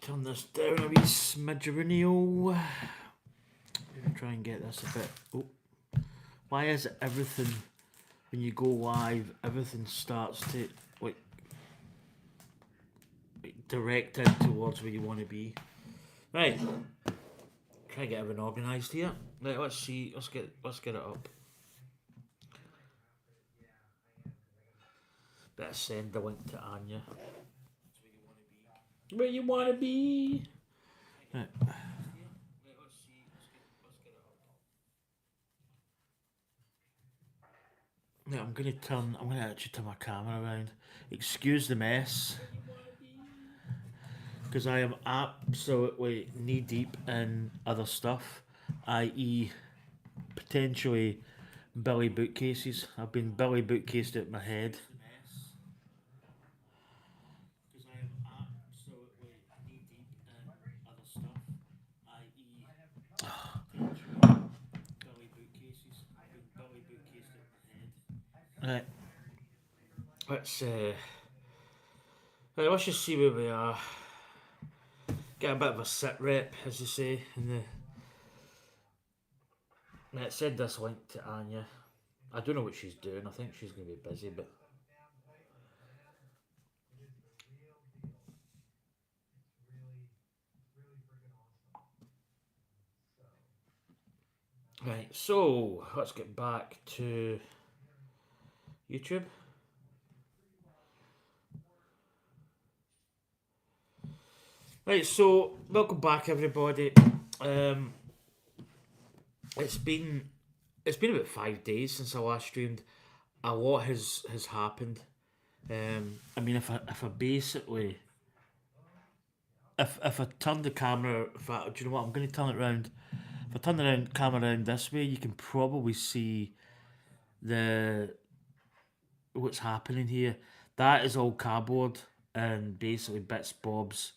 turn this down a wee smidgerenio. Try and get this a bit. Oh, why is it everything when you go live, everything starts to like direct in towards where you want to be? Right, try and get everything organised here. Right, let's see. Let's get it up. Better send the link to Anya. Where you want to be? Right. Yeah, I'm gonna actually turn my camera around. Excuse the mess, because I am absolutely knee deep in other stuff, i.e., potentially Billy bookcases. I've been Billy bookcased at my head. Because I am absolutely knee deep in other stuff, i.e., Billy bookcases. I've been Billy bookcased at my head. Right, let's just see where we are. Get a bit of a sit rep, as you say, in the. Right, send this link to Anya. I don't know what she's doing. I think she's going to be busy, but. Right, so let's get back to YouTube. Right, so welcome back, everybody. Um, it's been about 5 days since I last streamed. A lot has happened. I mean, if I basically if I turn the camera, do you know what? I'm going to turn it around. If I turn the camera around this way, you can probably see the what's happening here. That is all cardboard and basically bits bobs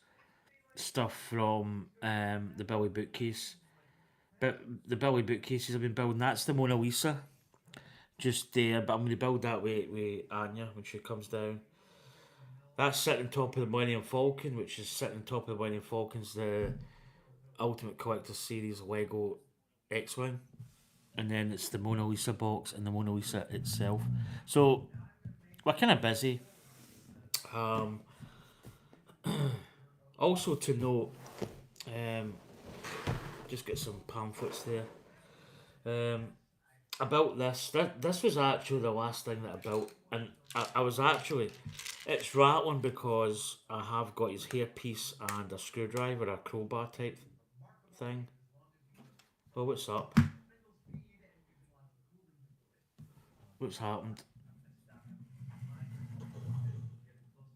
stuff from the Billy bookcase. But the Billy bookcases I've been building, that's the Mona Lisa just there. But I'm going to build that with Anya when she comes down. That's sitting on top of the Millennium Falcon, which is sitting on top of the Millennium Falcon's the Ultimate Collector Series Lego X-Wing. And then it's the Mona Lisa box and the Mona Lisa itself. So we're kind of busy. Also to note, just get some pamphlets there. About this. This was actually the last thing that I built, and I was actually, it's rattling because I have got his hairpiece and a screwdriver, a crowbar type thing. Oh, what's up? What's happened?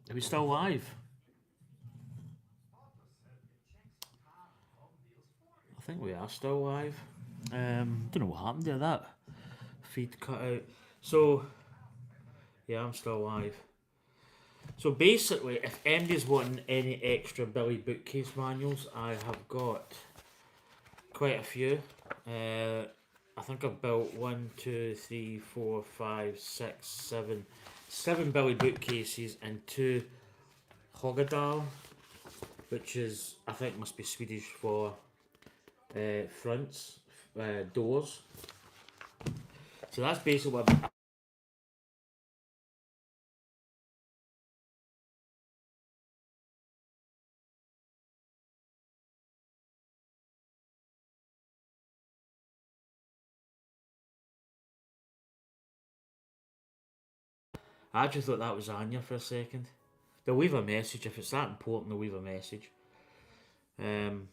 Are we still live? I think we are still live. Don't know what happened there. That feed cut out. So yeah, I'm still live. So basically, if anybody's wanting any extra Billy bookcase manuals, I have got quite a few. I think I've built 1, 2, 3, 4, 5, 6, 7, 7 Billy bookcases and 2 Hoggadal, which is, I think must be Swedish for fronts, doors. So that's basically what I actually thought that was Anya for a second. They'll leave a message. If it's that important, they'll leave a message. Um,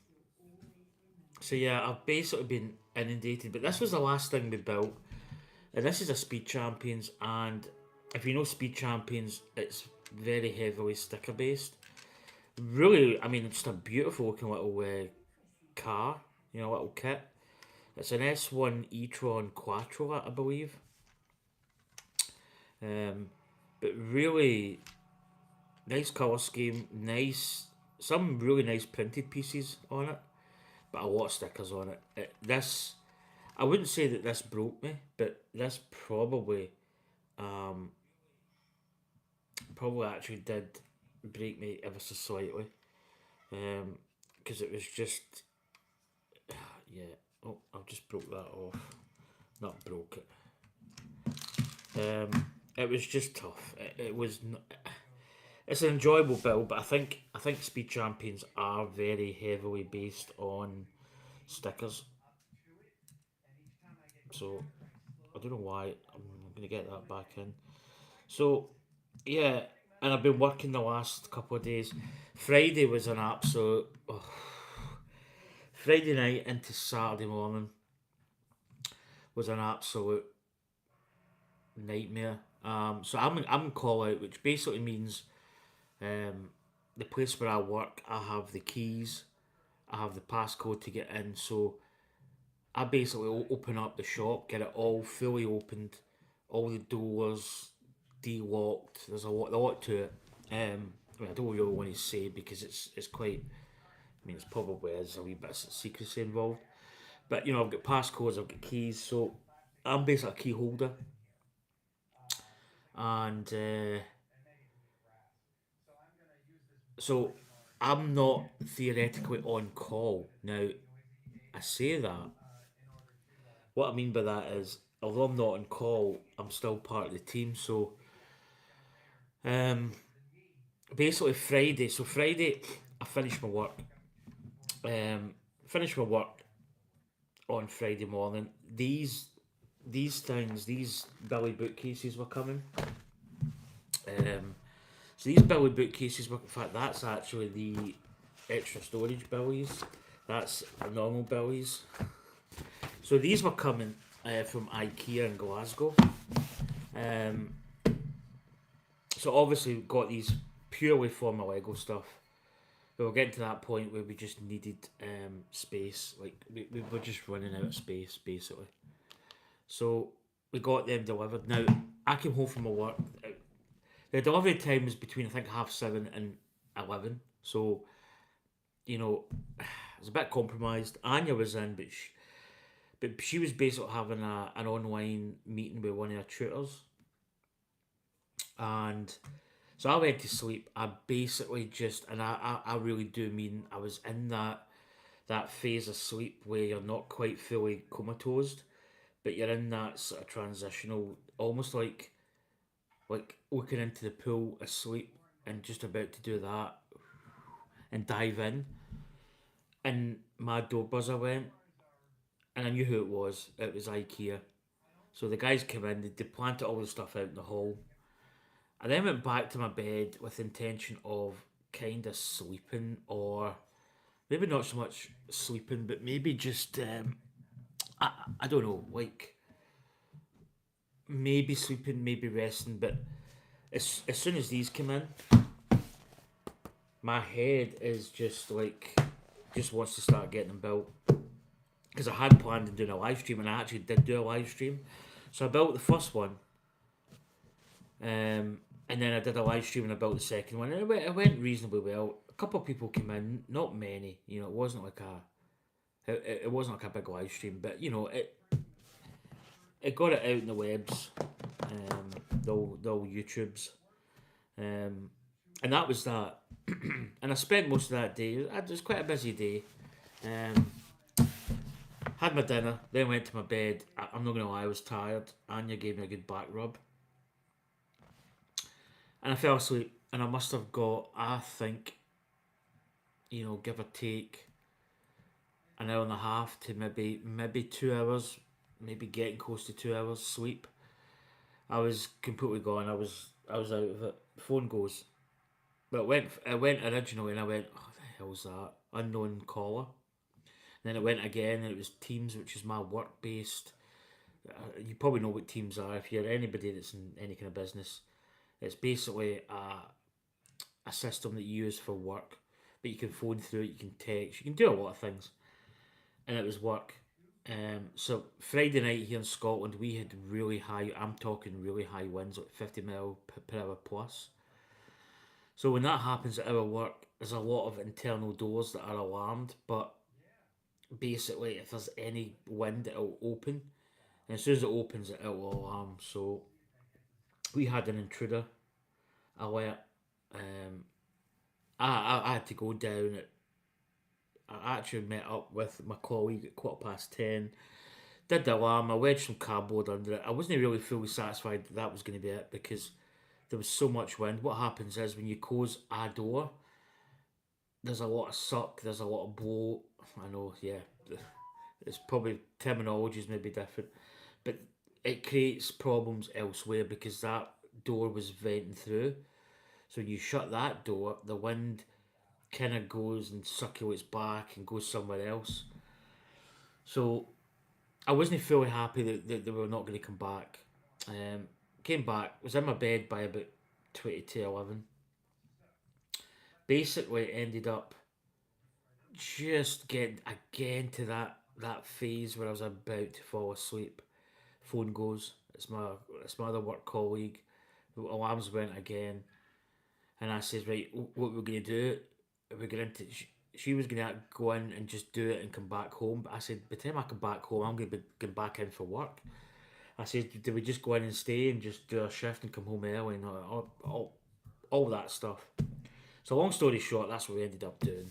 so yeah, I've basically been inundated, but this was the last thing we built. And this is a Speed Champions, and if you know Speed Champions, it's very heavily sticker based. Really, I mean, it's just a beautiful looking little car, little kit. It's an S1 e-tron Quattro, I believe. But really nice colour scheme, some really nice printed pieces on it, but a lot of stickers on it. I wouldn't say that this broke me, but this probably actually did break me ever so slightly. because it was just yeah. Oh, I've just broke that off. Not broke it. It was just tough. It was. It's an enjoyable build, but I think Speed Champions are very heavily based on stickers. So I don't know why. I'm gonna get that back in. So yeah, and I've been working the last couple of days. Friday was an absolute. Oh, Friday night into Saturday morning was an absolute nightmare. So I'm in call out, which basically means the place where I work, I have the keys, I have the passcode to get in. So I basically open up the shop, get it all fully opened, all the doors de-locked. There's a lot to it. I mean, I don't really want to say because it's quite. I mean, it's probably is a wee bit of secrecy involved. But I've got passcodes, I've got keys, so I'm basically a key holder, and so I'm not theoretically on call. Now I say that. What I mean by that is, although I'm not on call, I'm still part of the team. So um, basically Friday. So Friday, I finish my work. Um, finish my work on Friday morning. These Billy bookcases were coming. Um, so these Billy bookcases were, in fact, that's actually the extra storage Billies. That's the normal Billies. So these were coming from IKEA in Glasgow. Um, so obviously we got these purely for my Lego stuff. We were getting to that point where we just needed space. Like we were just running out of space basically. So we got them delivered. Now I came home from my work. The delivery time was between I think 7:30 and 11. So it was a bit compromised. Anya was in, but she was basically having an online meeting with one of her tutors, and so I went to sleep. I basically just, and I really do mean I was in that phase of sleep where you're not quite fully comatose, but you're in that sort of transitional, almost like looking into the pool asleep and just about to do that and dive in. And my door buzzer went, and I knew who it was. It was IKEA. So the guys came in, they planted all the stuff out in the hall. I then went back to my bed with intention of kind of sleeping, or maybe not so much sleeping, but maybe just I don't know, like maybe sleeping, maybe resting. But as soon as these come in, my head is just wants to start getting them built because I had planned on doing a live stream, and I actually did do a live stream. So I built the first one, and then I did a live stream and I built the second one, and it went reasonably well. A couple of people came in, not many. It wasn't like it wasn't like a big live stream, but it got it out in the webs, the old YouTubes, um, and that was that. And I spent most of that day. It was quite a busy day. Um, had my dinner, then went to my bed. I'm not gonna lie, I was tired. Anya gave me a good back rub, and I fell asleep. And I must have got, I think, give or take an hour and a half to maybe 2 hours, maybe getting close to 2 hours sleep. I was completely gone. I was out of it. Phone goes. But it went originally, and I went, "Oh, the hell's that? Unknown caller." And then it went again, and it was Teams, which is my work based. You probably know what Teams are if you're anybody that's in any kind of business. It's basically a system that you use for work, but you can phone through it, you can text, you can do a lot of things, and it was work. So Friday night here in Scotland, we had really high. I'm talking really high winds, like 50 mile per hour plus. So when that happens at our work, there's a lot of internal doors that are alarmed. But basically, if there's any wind, it'll open, and as soon as it opens, it'll alarm. So we had an intruder alert. Um, I had to go down. I actually met up with my colleague at 10:15. Did the alarm, I wedged some cardboard under it. I wasn't really fully satisfied that was going to be it because there was so much wind. What happens is when you close a door, there's a lot of suck, there's a lot of blow. I know, yeah, it's probably terminology is maybe different, but it creates problems elsewhere because that door was venting through. So when you shut that door, the wind kind of goes and circulates back and goes somewhere else. So I wasn't fully happy that they were not going to come back. Um, Came back, was in my bed by about 20 to 11. Basically, ended up just getting again to that phase where I was about to fall asleep. Phone goes. It's my other work colleague. The alarms went again, and I says, right, what we're gonna do? We're going to. She was gonna go in and just do it and come back home. But I said, by the time I come back home, I'm gonna be going back in for work. I said, do we just go in and stay and just do a shift and come home early and all that stuff. So long story short, that's what we ended up doing.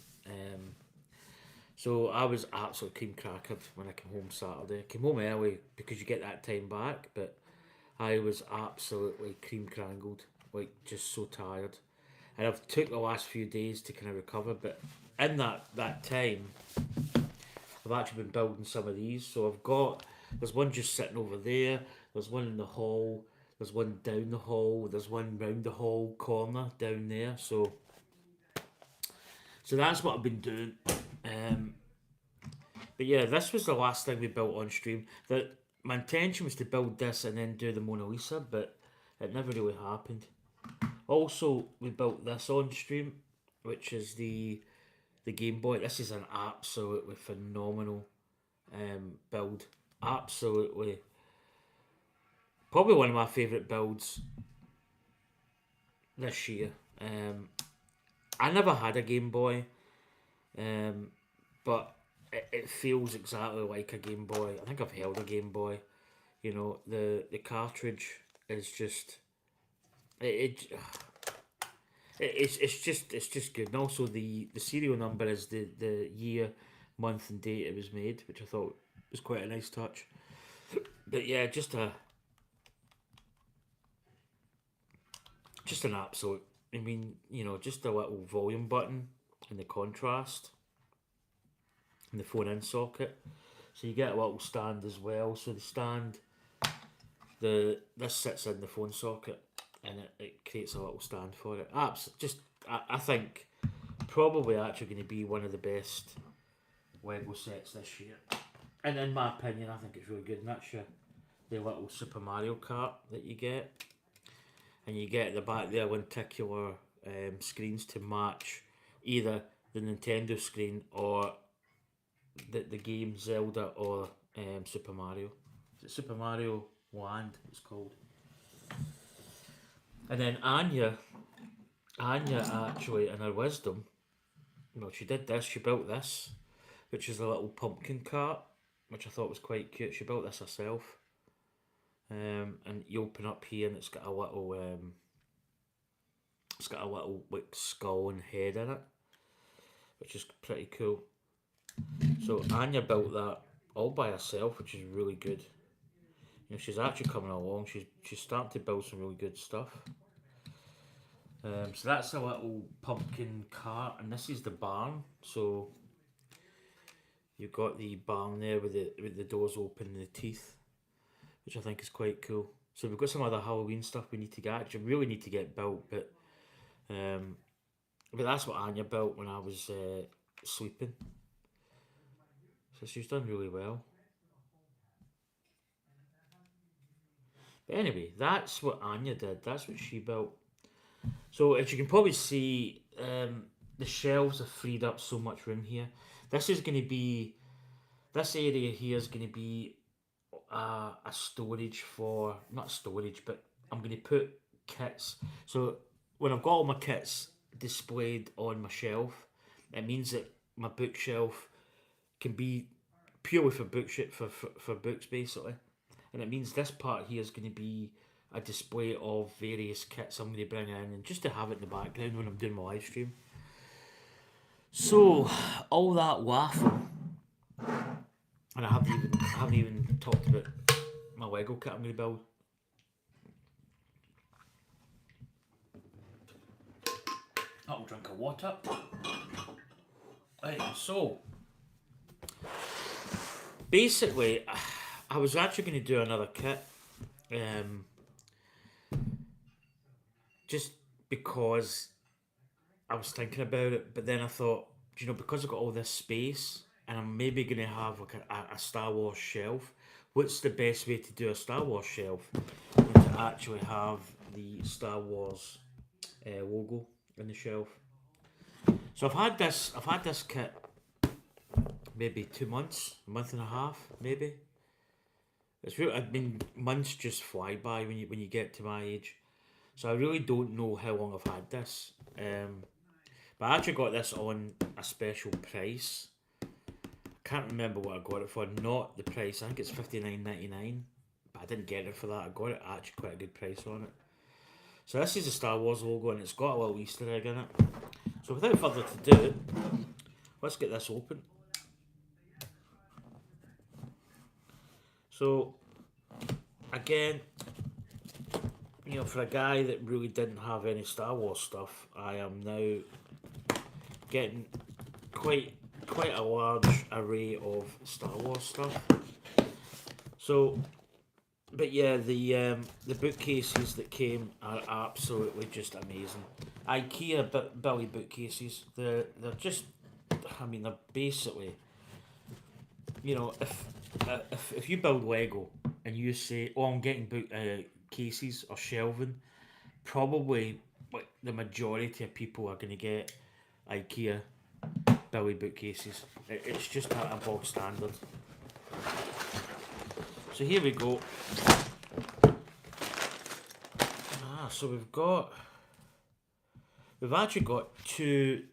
So I was absolutely cream crackered when I came home Saturday. Came home early because you get that time back, but I was absolutely cream crangled, like just so tired. And I've took the last few days to kind of recover, but in that time, I've actually been building some of these. So there's one just sitting over there. There's one in the hall. There's one down the hall. There's one round the hall corner down there. So that's what I've been doing. Um, but yeah, this was the last thing we built on stream. That my intention was to build this and then do the Mona Lisa, but it never really happened. Also, we built this on stream, which is the Game Boy. This is an absolutely phenomenal build. Absolutely, probably one of my favourite builds this year. I never had a Game Boy, but it feels exactly like a Game Boy. I think I've held a Game Boy. You know, the cartridge is just it's just good. And also the serial number is the year, month, and date it was made, which I thought was quite a nice touch. But yeah, just an absolute. I mean, just a little volume button and the contrast and the phone in socket. So you get a little stand as well. So the stand, this sits in the phone socket, and it creates a little stand for it. I think probably actually going to be one of the best Lego sets this year. And in my opinion, I think it's really good. And that's the little Super Mario Kart that you get, and you get at the back there lenticular screens to match either the Nintendo screen or the game Zelda or Super Mario. Is it Super Mario Land? It's called. And then Anya actually, in her wisdom, she did this. She built this, which is a little pumpkin cart, which I thought was quite cute. She built this herself. And you open up here, and it's got a little like skull and head in it, which is pretty cool. So Anya built that all by herself, which is really good. She's actually coming along. She's starting to build some really good stuff. So that's a little pumpkin cart, and this is the barn. So you've got the barn there with the doors open and the teeth, which I think is quite cool. So we've got some other Halloween stuff we need to get. Actually, really need to get built, but that's what Anya built when I was sleeping. So she's done really well. But anyway, that's what Anya did. That's what she built. So as you can probably see, the shelves have freed up so much room here. This is going to be, this area here is going to be a storage for, not storage, but I'm going to put kits. So when I've got all my kits displayed on my shelf, it means that my bookshelf can be purely for for books basically, and it means this part here is going to be a display of various kits I'm going to bring in and just to have it in the background when I'm doing my live stream. So all that waffle, and I haven't even talked about my Lego kit I'm going to build. I'll drink a water. Right, so basically, I was actually going to do another kit, um, just because I was thinking about it, but then I thought, because I've got all this space, and I'm maybe going to have like a Star Wars shelf. What's the best way to do a Star Wars shelf? Than to actually have the Star Wars logo in the shelf. So I've had this kit maybe 2 months, a month and a half, maybe. It's really, I mean, months just fly by when you get to my age. So I really don't know how long I've had this. But I actually got this on a special price. I can't remember what I got it for. Not the price. I think it's $59.99. But I didn't get it for that. I got it at actually quite a good price on it. So this is a Star Wars logo, and it's got a little Easter egg in it. So without further ado, let's get this open. So again, for a guy that really didn't have any Star Wars stuff, I am now getting quite a large array of Star Wars stuff. So, but yeah, the bookcases that came are absolutely just amazing. IKEA Billy bookcases. They're just, I mean, they're basically, if you build Lego and you say, "Oh, I'm getting cases or shelving," probably like the majority of people are going to get IKEA Billy bookcases. It's just a bog standard. So here we go. So we've actually got two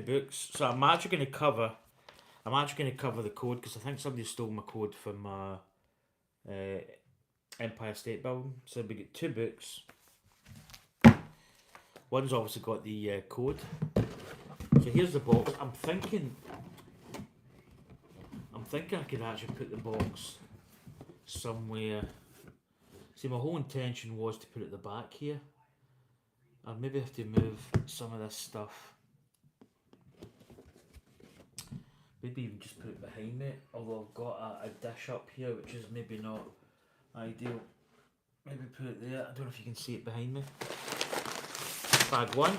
books. So I'm actually going to cover the code because I think somebody stole my code from Empire State Building. So we get two books. One's obviously got the code. So here's the box. I'm thinking I could actually put the box somewhere. See, my whole intention was to put it at the back here. I'd maybe have to move some of this stuff. Maybe even just put it behind me. Although I've got a dish up here, which is maybe not ideal. Maybe put it there. I don't know if you can see it behind me. Bag one.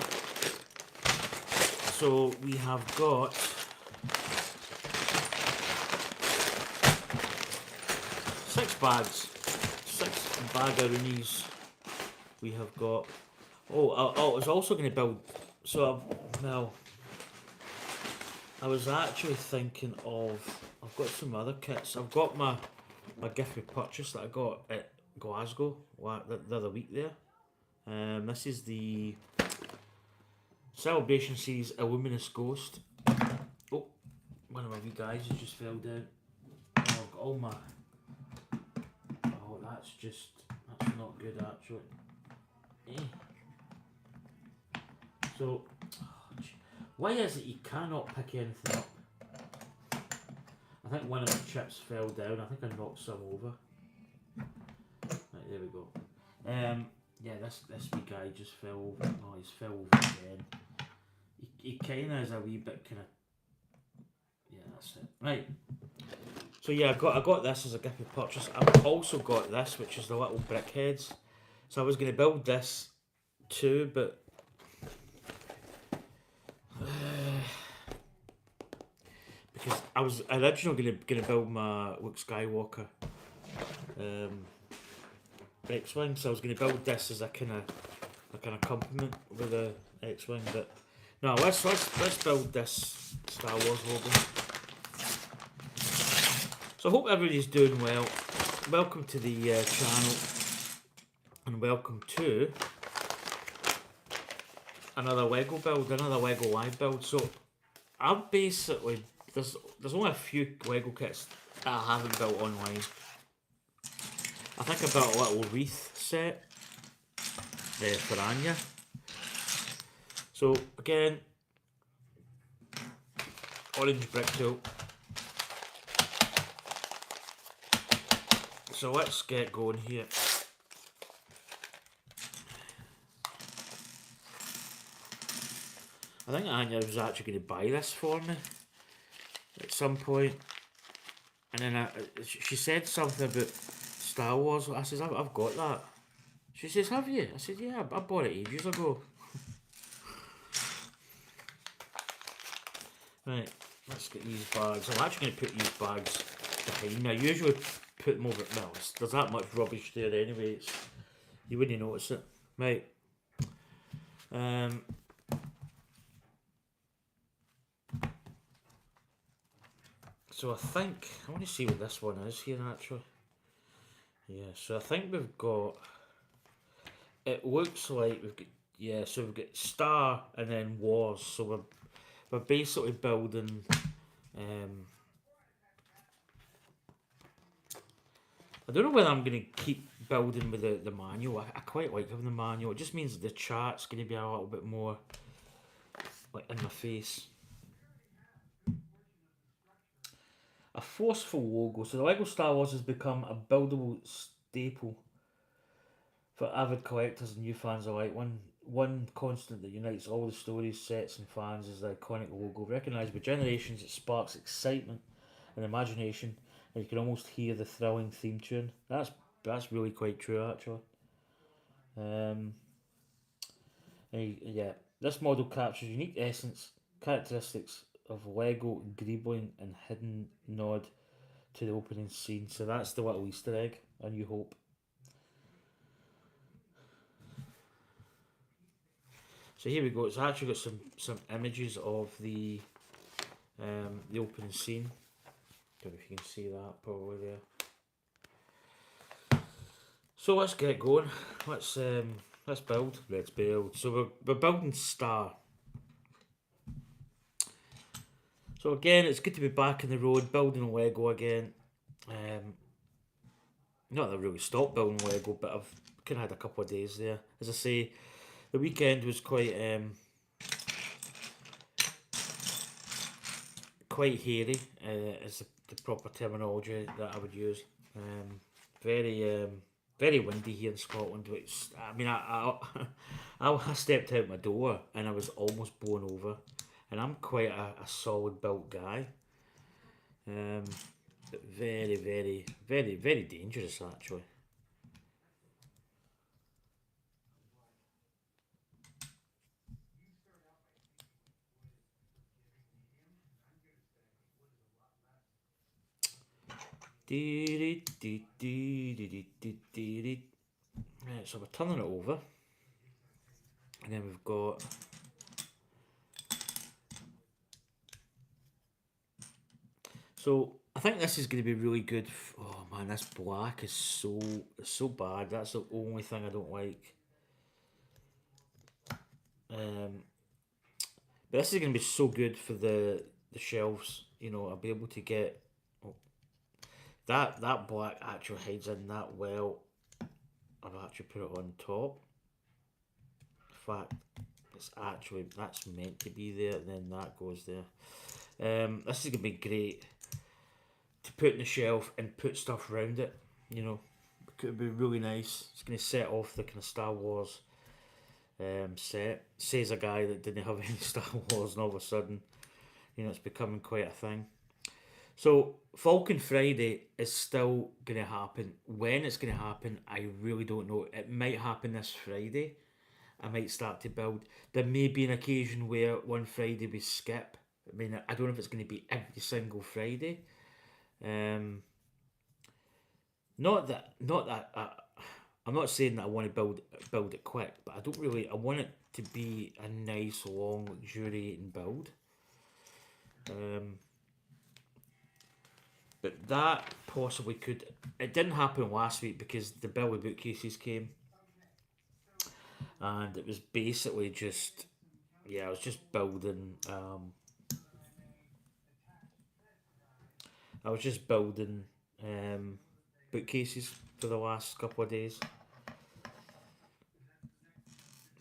So we have got six bagaroonies. We have got. I was also going to build. So I was actually thinking of. I've got some other kits. I've got my gift with purchase that I got at Glasgow the other week there. This is the Celebration Series Illuminous Ghost. Oh, one of my wee guys has just fell down. Oh, I've got all my. Oh, that's not good actually. So, why is it you cannot pick anything up? I think one of my chips fell down. I think I knocked some over. Right, there we go. Yeah, this wee guy just fell over. Oh, he's fell over again. He kind of is a wee bit kind of. Yeah, that's it. Right. So yeah, I got this as a gift of purchase. I've also got this, which is the little brick heads. So I was going to build this too, but because I was originally going to build my Luke Skywalker X-wing, so I was going to build this as a kind of complement with the X-wing. But no, let's build this Star Wars logo. So I hope everybody's doing well. Welcome to the channel, and welcome to another Lego build, another Lego live build. So I've basically there's only a few Lego kits that I haven't built online. I think I built a little wreath set for Anya. So again, orange brick tool. So let's get going here. I think Anya was actually going to buy this for me at some point, and then she said something about Star Wars. I says, I've got that. She says, have you? I said, yeah, I bought it ages ago. Right, let's get these bags. I'm actually going to put these bags behind me. I usually put them over. Well, there's that much rubbish there anyway. You wouldn't notice it. Right. So I think, I want to see what this one is here actually. Yeah, so I think we've got, it looks like we've got, yeah, so we've got Star and then Wars. So we're basically building, I don't know whether I'm going to keep building with the manual. I quite like having the manual. It just means the chart's going to be a little bit more like in my face. A forceful logo. So the LEGO Star Wars has become a buildable staple for avid collectors and new fans alike. One constant that unites all the stories, sets, and fans is the iconic logo. Recognised by generations, it sparks excitement and imagination, and you can almost hear the thrilling theme tune. That's really quite true, actually. Yeah, this model captures unique essence, characteristics of Lego, greebling, and hidden nod to the opening scene. So that's the little Easter egg, A New Hope. So here we go. It's actually got some images of the opening scene. Don't know if you can see that probably there. So let's get going. Let's build. Let's build. So we're building Star. So again, it's good to be back in the road, building Lego again. Not that I really stopped building Lego, but I've kind of had a couple of days there. As I say, the weekend was quite hairy, is the proper terminology that I would use. Very windy here in Scotland. Which I mean, I stepped out my door and I was almost blown over. And I'm quite a solid built guy. But very, very, very, very dangerous actually. Right, so we're turning it over, and then we've got so I think this is going to be really good. Oh man, this black is so bad. That's the only thing I don't like. But this is going to be so good for the shelves. You know, I'll be able to get that black actually hides in that well. I've actually put it on top. In fact, that's meant to be there, and then that goes there. This is gonna be great to put in the shelf and put stuff around it. You know, it could be really nice. It's gonna set off the kind of Star Wars set. Says a guy that didn't have any Star Wars, and all of a sudden, you know, it's becoming quite a thing. So Falcon Friday is still going to happen. When it's going to happen, I really don't know. It might happen this Friday. I might start to build. There may be an occasion where one Friday we skip. I mean, I don't know if it's going to be every single Friday. Not that. I'm not saying that I want to build it quick, but I don't really. I want it to be a nice, long, luxuriating build. But that possibly could. It didn't happen last week because the Billy bookcases came, and it was basically just, yeah, I was just building. I was just building bookcases for the last couple of days.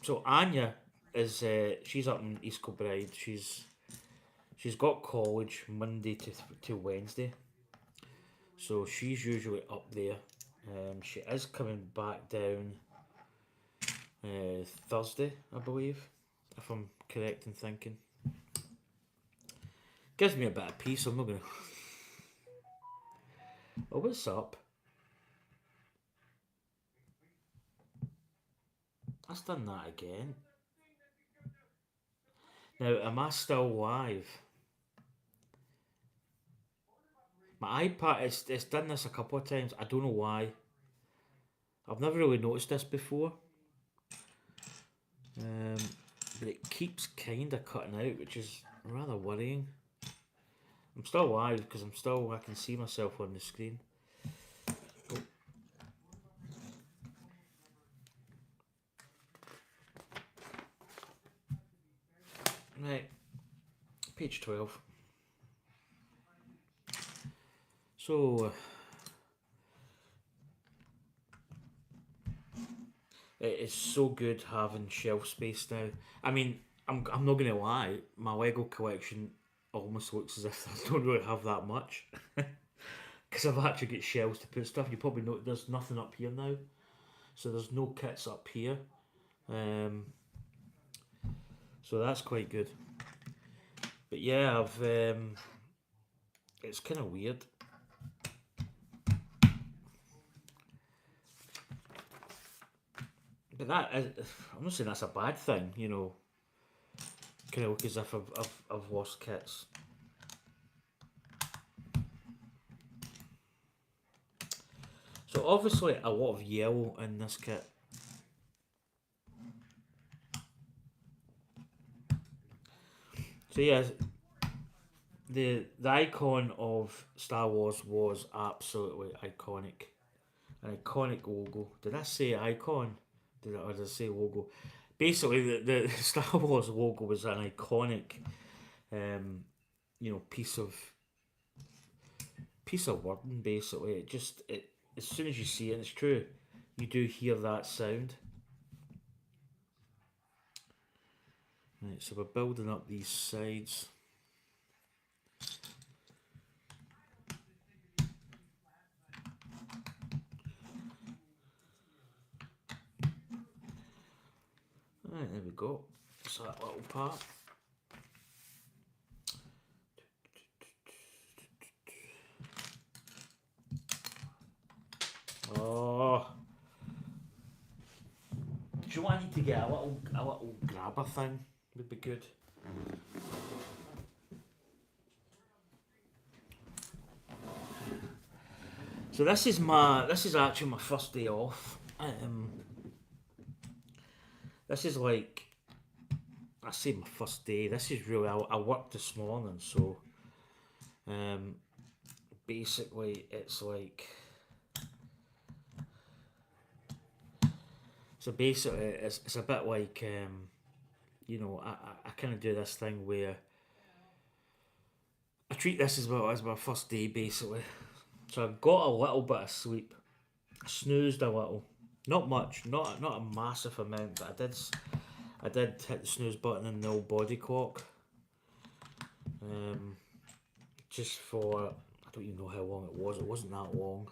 So Anya is she's up in East Kilbride. She's She's got college Monday to Wednesday, so she's usually up there. She is coming back down Thursday, I believe, if I'm correct in thinking. Gives me a bit of peace. I'm not gonna. Oh, what's up? That's done that again. Now, am I still live? My iPad, it's done this a couple of times. I don't know why. I've never really noticed this before. But it keeps kind of cutting out, which is rather worrying. I'm still live because I can see myself on the screen. Oh. Right, page 12. So, it is so good having shelf space now. I mean, I'm not gonna lie, my Lego collection almost looks as if I don't really have that much. Because I've actually got shelves to put stuff. You probably know there's nothing up here now. So there's no kits up here. So that's quite good. But yeah, it's kind of weird. But I'm not saying that's a bad thing, you know. Kind of look as if I've lost kits. So obviously a lot of yellow in this kit. So yeah, the icon of Star Wars was absolutely iconic. An iconic logo. Did I say icon? Or did I say logo? Basically, the Star Wars logo was an iconic, piece of wording. Basically, it as soon as you see it, and it's true, you do hear that sound. Right, so we're building up these sides. Right, there we go. So that little part. Oh, do you know what I need to get? A little grabber thing would be good. So this is actually my first day off. This is like, I say my first day. This is really, I worked this morning, so basically it's like, so basically it's a bit like I kind of do this thing where I treat this as my first day basically. So I got a little bit of sleep, I snoozed a little, not much, not a massive amount, but I did hit the snooze button in the old body clock. Just for, I don't even know how long it was. It wasn't that long,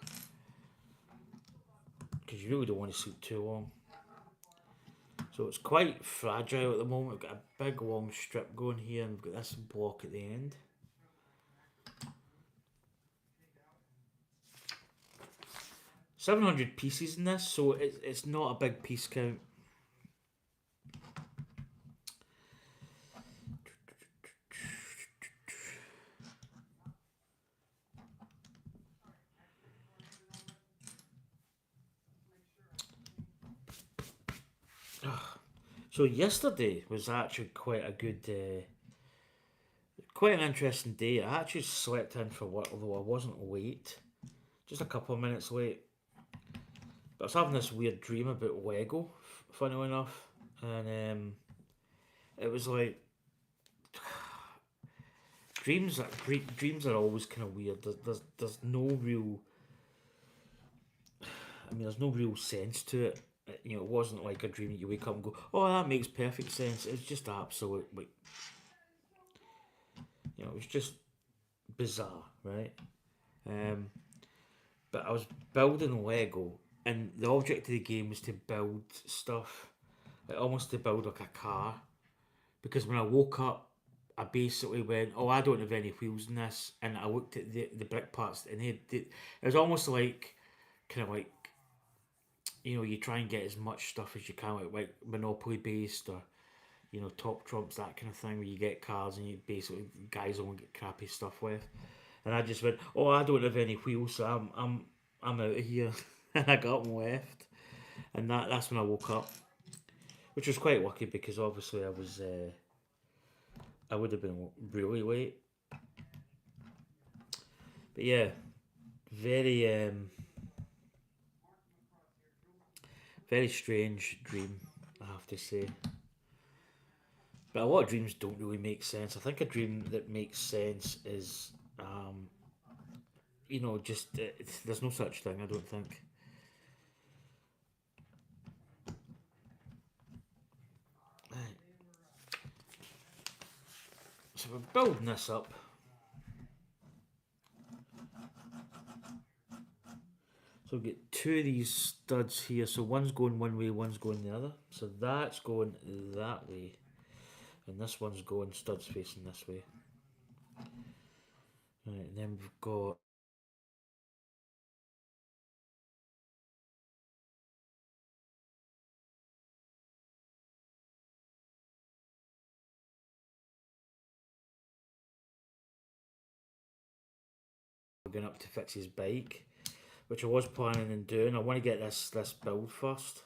because you really don't want to sleep too long. So it's quite fragile at the moment. We've got a big long strip going here, and we've got this block at the end. $700 pieces in this, so it's not a big piece count. So yesterday was actually quite a good, quite an interesting day. I actually slept in for work, although I wasn't late, just a couple of minutes late. But I was having this weird dream about Lego, funnily enough, and it was like dreams are always kind of weird. There's no real, I mean, there's no real sense to it. You know, it wasn't like a dream that you wake up and go, "Oh, that makes perfect sense." It's just absolute, like, it was just bizarre, right? Um, but I was building Lego, and the object of the game was to build stuff, like almost to build like a car. Because when I woke up, I basically went, "Oh, I don't have any wheels in this," and I looked at the brick parts, and it was almost like kind of like you try and get as much stuff as you can, like Monopoly based or top trumps, that kind of thing, where you get cars and you basically guys only get crappy stuff with. And I just went, "Oh, I don't have any wheels, so I'm out of here," and I got up and left. And that's when I woke up, which was quite lucky because obviously I would have been really late. But yeah, very very strange dream, I have to say. But a lot of dreams don't really make sense. I think a dream that makes sense is, just there's no such thing. I don't think. Right. So we're building this up. So we get two of these studs here. So one's going one way, one's going the other. So that's going that way, and this one's going studs facing this way. Right, and then we've got going up to fix his bike, which I was planning on doing. I want to get this build first.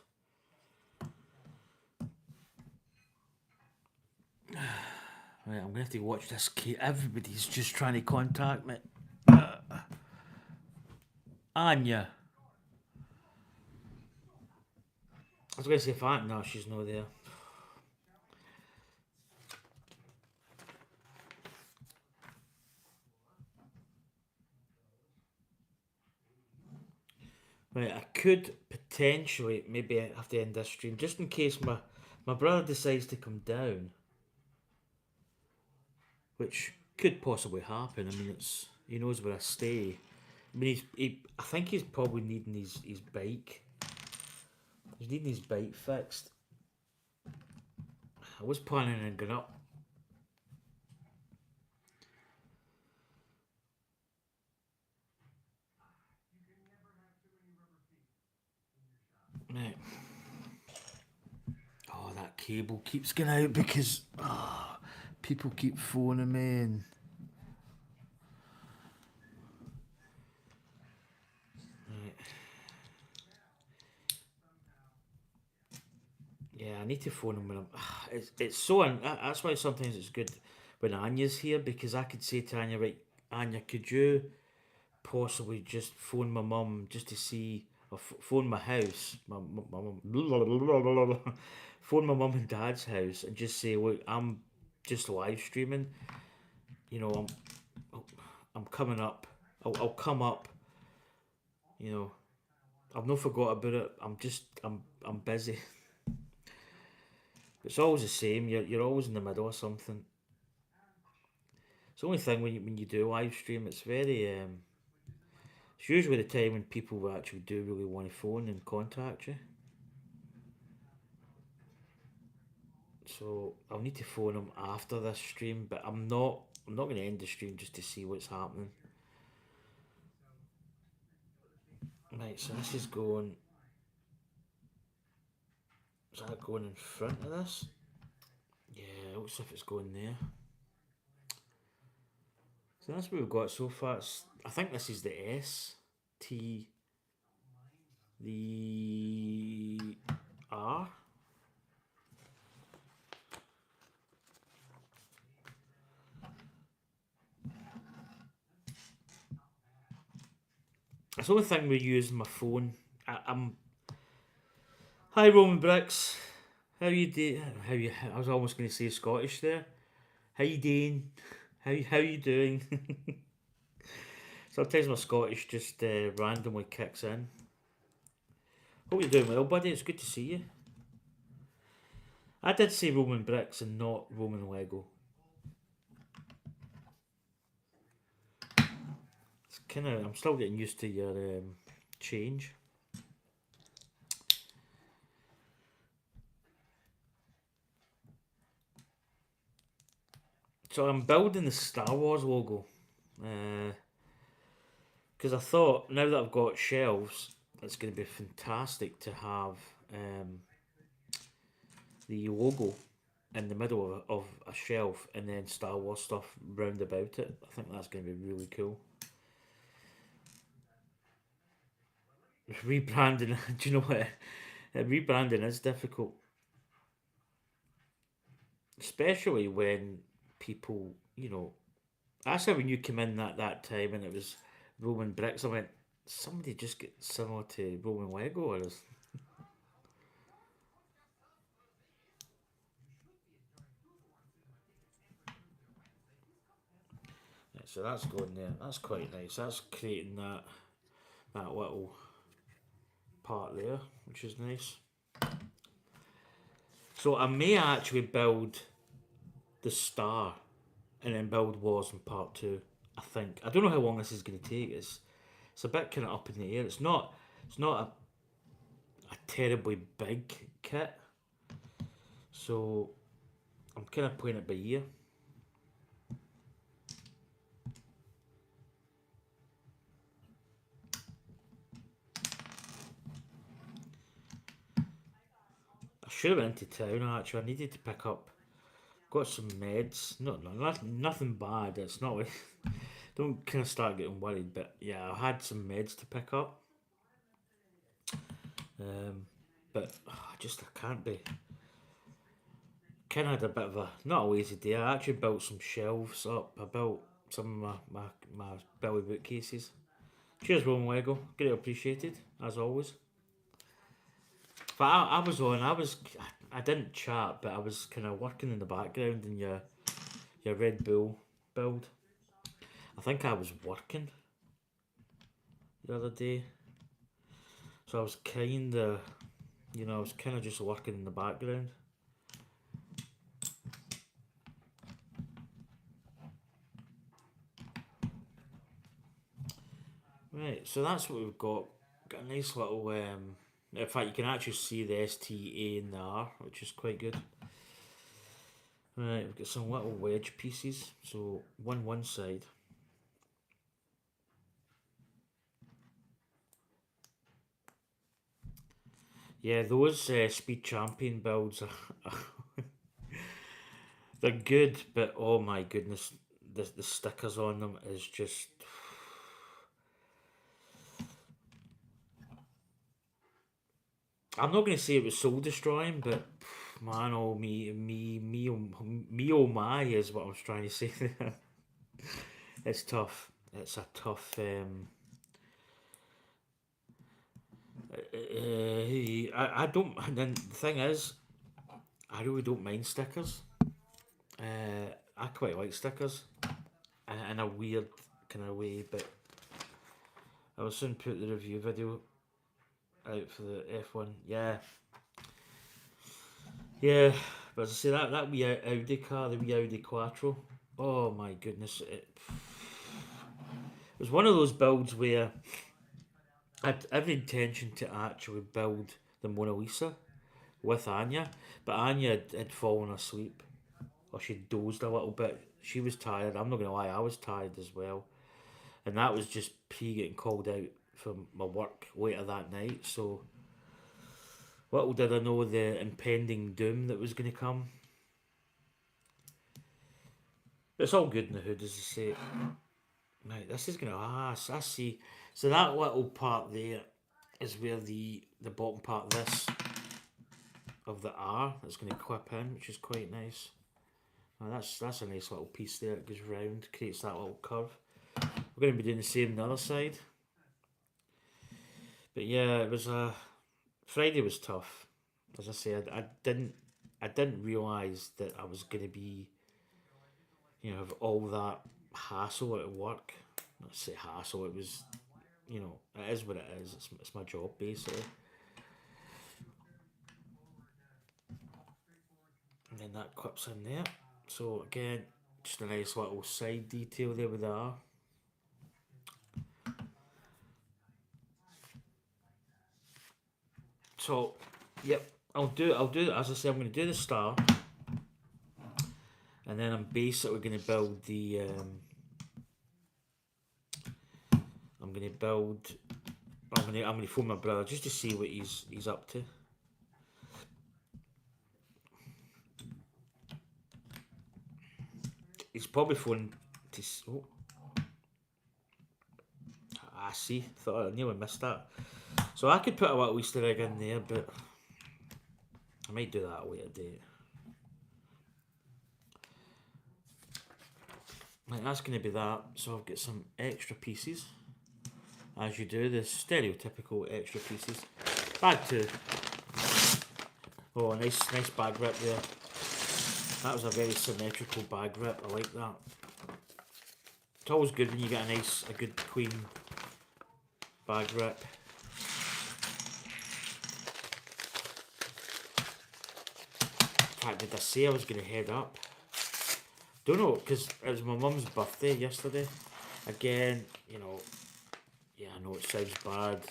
Right, I'm gonna have to watch this. Everybody's just trying to contact me. Anya. I was gonna say Fat. No, she's not there. Right, I could potentially maybe have to end this stream just in case my brother decides to come down, which could possibly happen. I mean, he knows where I stay. I mean, I think he's probably needing his bike. He's needing his bike fixed. I was planning on going up. Right. Oh, that cable keeps getting out because people keep phoning me and right. Yeah, I need to phone him when I'm. It's so that's why sometimes it's good when Anya's here because I could say to Anya, right, Anya, could you possibly just phone my mum just to see, or phone my house, my mum, phone my mum and dad's house and just say, look, I'm just live streaming. You know, I'm coming up. I'll come up. You know, I've not forgot about it. I'm busy. It's always the same. You're always in the middle of something. It's the only thing when you do live stream. It's very it's usually the time when people actually do really want to phone and contact you. So I'll need to phone them after this stream, but I'm not. I'm not going to end the stream just to see what's happening. Right, so this is going. Is that going in front of this? Yeah, it looks like it's going there. So that's what we've got so far. I think this is the S, T, the R. It's the only thing we use my phone. I'm. Hi Roman Bricks. How you doing? How you? I was almost going to say Scottish there. How you doing? How you doing? Sometimes my Scottish just randomly kicks in. Hope you're doing well, buddy. It's good to see you. I did say Roman Bricks and not Roman Lego. kind of, I'm still getting used to your change. So I'm building the Star Wars logo. Because I thought now that I've got shelves, it's going to be fantastic to have the logo in the middle of a shelf and then Star Wars stuff round about it. I think that's going to be really cool. Rebranding, do you know what? Rebranding is difficult, especially when people, I said when you came in that time and it was Roman bricks, I went, somebody just get similar to Roman Lego or is. Yeah, so that's going there. That's quite nice. That's creating that little part there, which is nice. So I may actually build the star and then build Wars in part two. I think. I don't know how long this is going to take. It's a bit kind of up in the air. It's not a terribly big kit. So I'm kind of playing it by ear. I should have went to town actually. I needed to pick up. Got some meds. Nothing bad. It's not like don't kind of start getting worried. But yeah, I had some meds to pick up. But I can't be. Kind of had a bit of a not a lazy day. I actually built some shelves up. I built some of my belly bookcases. Cheers, Roman Lego. Great appreciated as always. But I was on. I didn't chat, but I was kind of working in the background in your Red Bull build. I think I was working the other day, so I was kind of just working in the background. Right, so that's what we've got. Got a nice little. In fact, you can actually see the STA and the R, which is quite good. Right, we've got some little wedge pieces. So one side. Yeah, those Speed Champion builds are they're good, but oh my goodness, the stickers on them is just. I'm not going to say it was soul destroying, but man, oh me, oh my is what I was trying to say. It's tough. It's a tough. I don't. And then the thing is, I really don't mind stickers. I quite like stickers in a weird kind of way, but I will soon put the review video out for the F1. Yeah, yeah. But as I say, that wee Audi car, the wee Audi Quattro. Oh my goodness! It was one of those builds where I had every intention to actually build the Mona Lisa with Anya, but Anya had fallen asleep or she dozed a little bit. She was tired. I'm not gonna lie, I was tired as well, and that was just pre getting called out from my work later that night. So little did I know the impending doom that was going to come. But it's all good in the hood, as I say. Right, this is gonna I see. So that little part there is where the bottom part of this of the R that's going to clip in, which is quite nice. Now that's a nice little piece there. It goes round, creates that little curve. We're going to be doing the same on the other side. But yeah, it was Friday was tough. As I said, I didn't realise that I was going to be have all that hassle at work. Not say hassle. It was it is what it is. It's my job basically. And then that clips in there. So again, just a nice little side detail there with the R. So, yep, I'll do as I say, I'm going to do the star, and then I'm basically going to build the. I'm going to build. I'm going to phone my brother just to see what he's up to. He's probably phoned to. Oh. I see. Thought I nearly missed that. So I could put a little Easter egg in there, but I might do that a later date. Right, that's going to be that. So I've got some extra pieces, as you do, the stereotypical extra pieces. Bag 2. Oh, nice bag rip there. That was a very symmetrical bag rip. I like that. It's always good when you get a good clean bag rip. In fact, did I say I was going to head up? Don't know, because it was my mum's birthday yesterday. Again, you know, yeah, I know it sounds bad.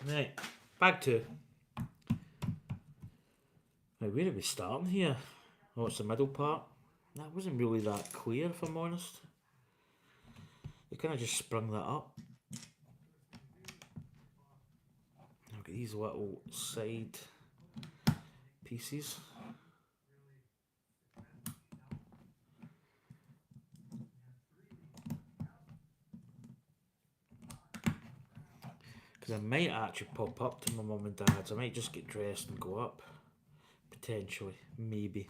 Right, bag 2. Now, where are we starting here? Oh, it's the middle part. That wasn't really that clear, if I'm honest. They kind of just sprung that up. Look at these little side pieces. Because I might actually pop up to my mum and dad's. I might just get dressed and go up. Potentially. Maybe.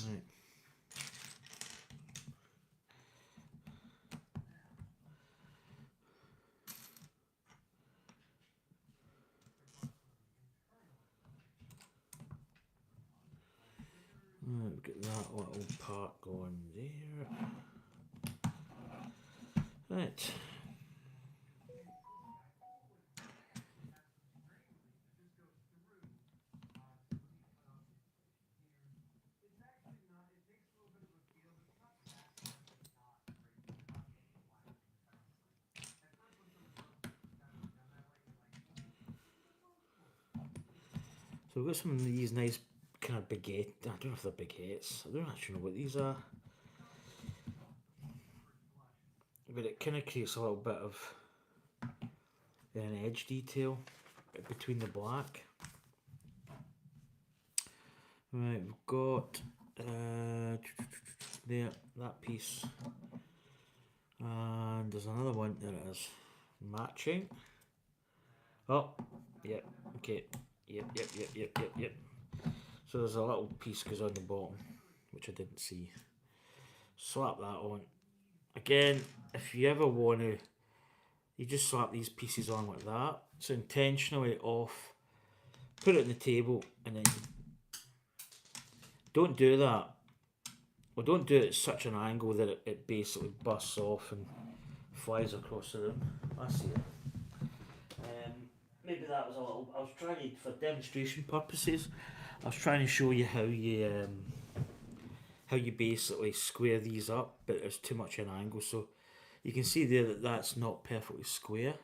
Right. We've got that little part going there. Right. So we've got some of these nice kind of baguette. I don't know if they're baguettes. I don't actually know what these are. But it kind of creates a little bit of an edge detail between the black. Right, we've got there, that piece. And there's another one, there it is. Matching. Oh, yep, okay. Yep. So there's a little piece goes on the bottom, which I didn't see. Slap that on. Again, if you ever want to, you just slap these pieces on like that. So intentionally off, put it on the table, and then don't do that. Well, don't do it at such an angle that it basically busts off and flies across the room. I see it. Maybe that was a little. I was trying to, for demonstration purposes, I was trying to show you how you basically square these up, but there's too much an angle, so you can see there that that's not perfectly square.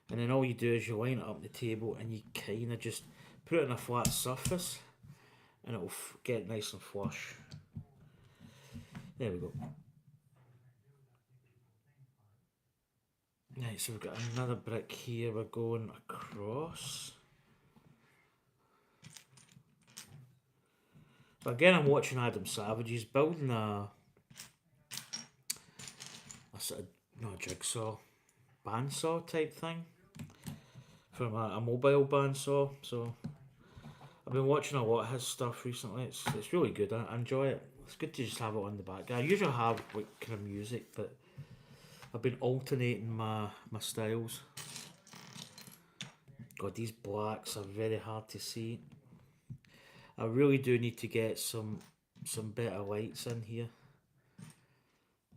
And then all you do is you line it up on the table and you kind of just put it on a flat surface, and it'll get nice and flush. There we go. Right, so we've got another brick here, we're going across. But again, I'm watching Adam Savage, he's building a sort of, not a jigsaw, bandsaw type thing. From a mobile bandsaw, so I've been watching a lot of his stuff recently, it's really good, I enjoy it. It's good to just have it on the back. I usually have like kind of music, but I've been alternating my styles. God, these blacks are very hard to see. I really do need to get some better lights in here.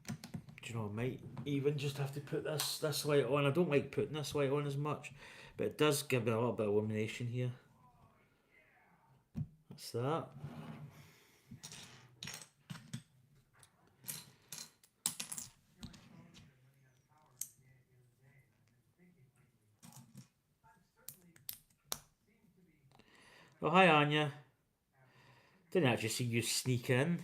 Do you know, I might even just have to put this light on. I don't like putting this light on as much, but it does give me a little bit of illumination here. What's that? Oh, hi Anya. Didn't actually see you sneak in.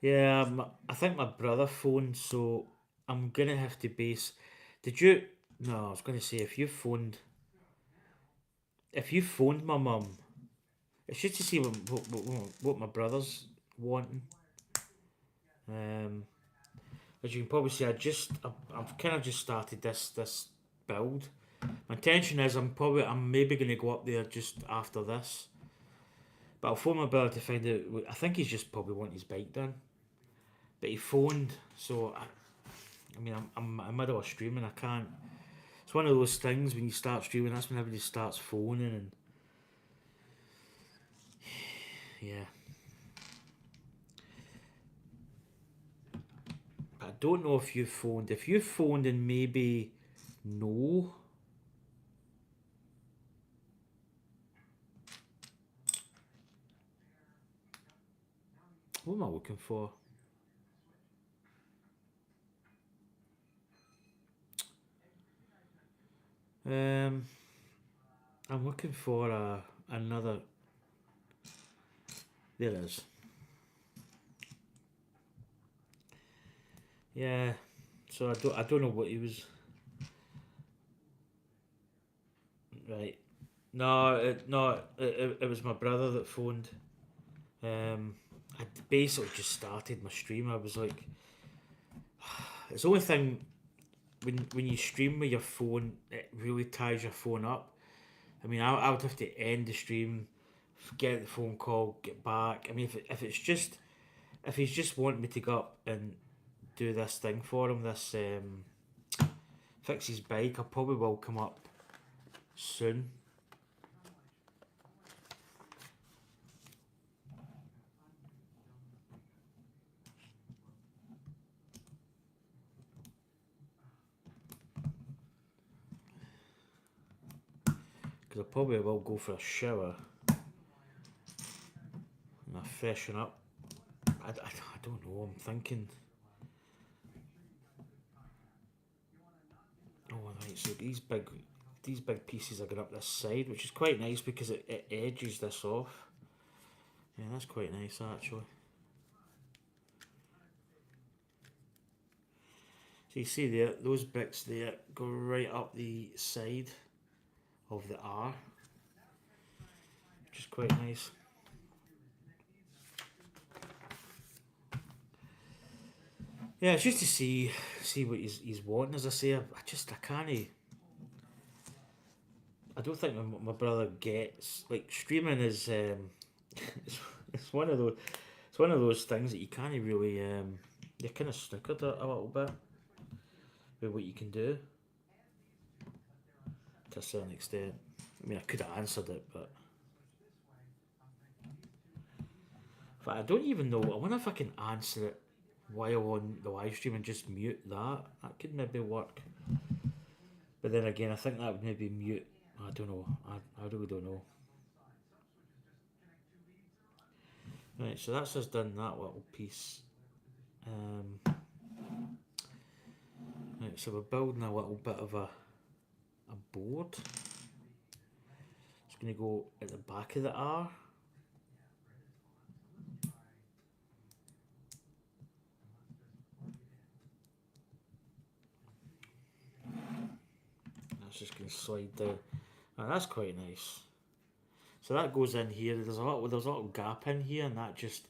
Yeah, I think my brother phoned, so I'm gonna have to base. Did you? No, I was gonna say if you phoned my mum, it's just to see what my brother's wanting. Um, as you can probably see, I've kind of just started this build. My intention is I'm maybe gonna go up there just after this, but I'll phone my brother to find out. I think he's just probably wanting his bike done, but he phoned, so I mean I'm in the middle of streaming. I can't. It's one of those things when you start streaming. That's when everybody starts phoning and yeah. I don't know if you phoned. If you phoned and maybe no, what am I looking for? Um, I'm looking for another. There it is. Yeah. So I don't know what he was. Right. No, it was my brother that phoned. I basically just started my stream. I was like, it's the only thing when you stream with your phone, it really ties your phone up. I mean, I would have to end the stream, get the phone call, get back. I mean, if it's just if he's just wanting me to go up and do this thing for him, this fix his bike, I probably will come up soon. Because I probably will go for a shower and I freshen up. I don't know. I'm thinking. Oh right, so these big pieces are going up this side, which is quite nice because it edges this off. Yeah, that's quite nice actually. So you see there, those bricks there go right up the side of the R, which is quite nice. Yeah, it's just to see what he's wanting. As I say, I can't. I don't think my brother gets like streaming is. It's, it's one of those. It's one of those things that you can't really. You're kind of snookered a little bit with what you can do to a certain extent. I mean, I could have answered it, but I don't even know. I wonder if I can answer it while on the live stream and just mute that. That could maybe work. But then again, I think that would maybe mute. I don't know. I really don't know. Right, so that's us done that little piece. Right, so we're building a little bit of a board. It's going to go at the back of the R. That's just going to slide down. Now that's quite nice. So that goes in here. There's a little gap in here, and that just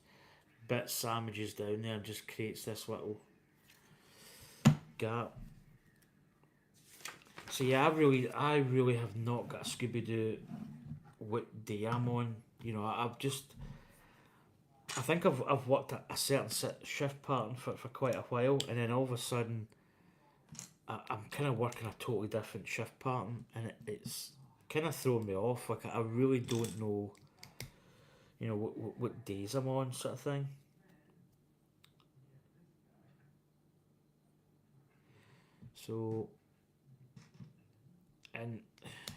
bit sandwiches down there and just creates this little gap. So yeah, I really have not got a Scooby Doo what day I'm on. You know, I think I've worked a certain shift pattern for quite a while, and then all of a sudden I'm kind of working a totally different shift pattern, and it's kind of throwing me off. Like I really don't know, you know, what days I'm on, sort of thing. So, and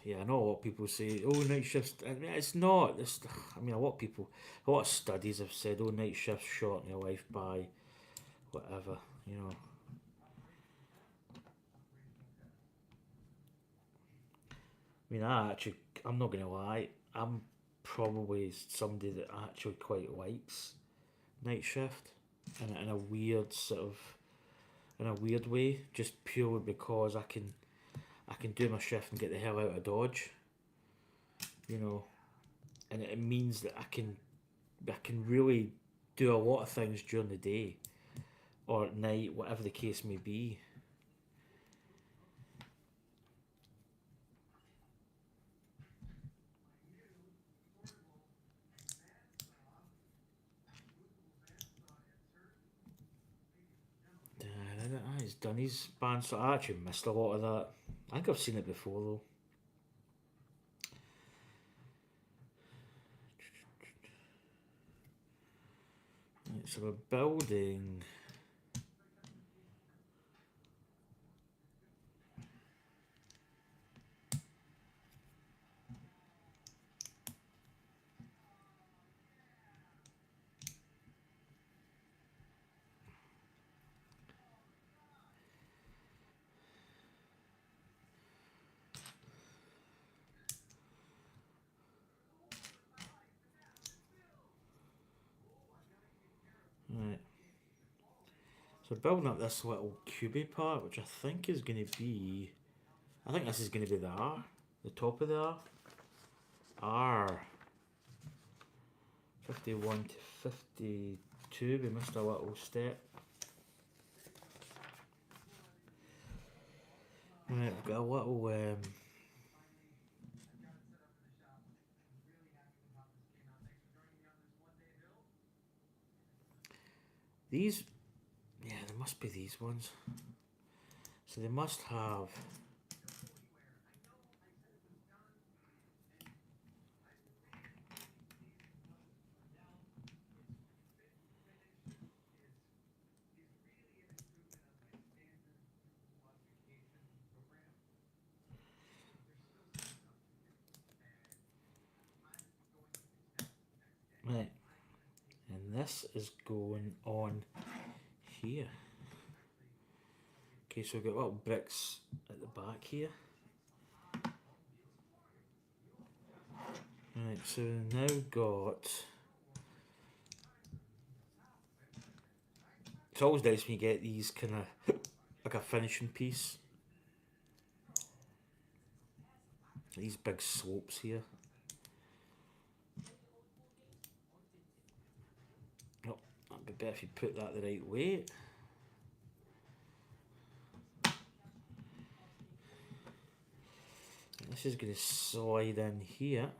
yeah, I know a lot of people say, oh, night shifts. I mean, it's not. I mean, a lot of studies have said, oh, night shifts shorten your life by whatever, you know. I mean, I'm not gonna lie, I'm probably somebody that actually quite likes night shift in a weird sort of, in a weird way, just purely because I can do my shift and get the hell out of Dodge, you know, and it means that I can really do a lot of things during the day or at night, whatever the case may be. He's done his band, so I actually missed a lot of that. I think I've seen it before though. Right, so we're building. Right. So building up this little cubey part, which I think is going to be, I think this is going to be the R, the top of the R. R. 51 to 52, we missed a little step. Right, I've got a little, these, yeah, there must be these ones. So they must have, right, and this is going on here. Okay, so we've got little bricks at the back here. Right, so we've now got, it's always nice when you get these kind of, like a finishing piece. These big slopes here. Oh, that'd be better if you put that the right way. This is going to slide in here.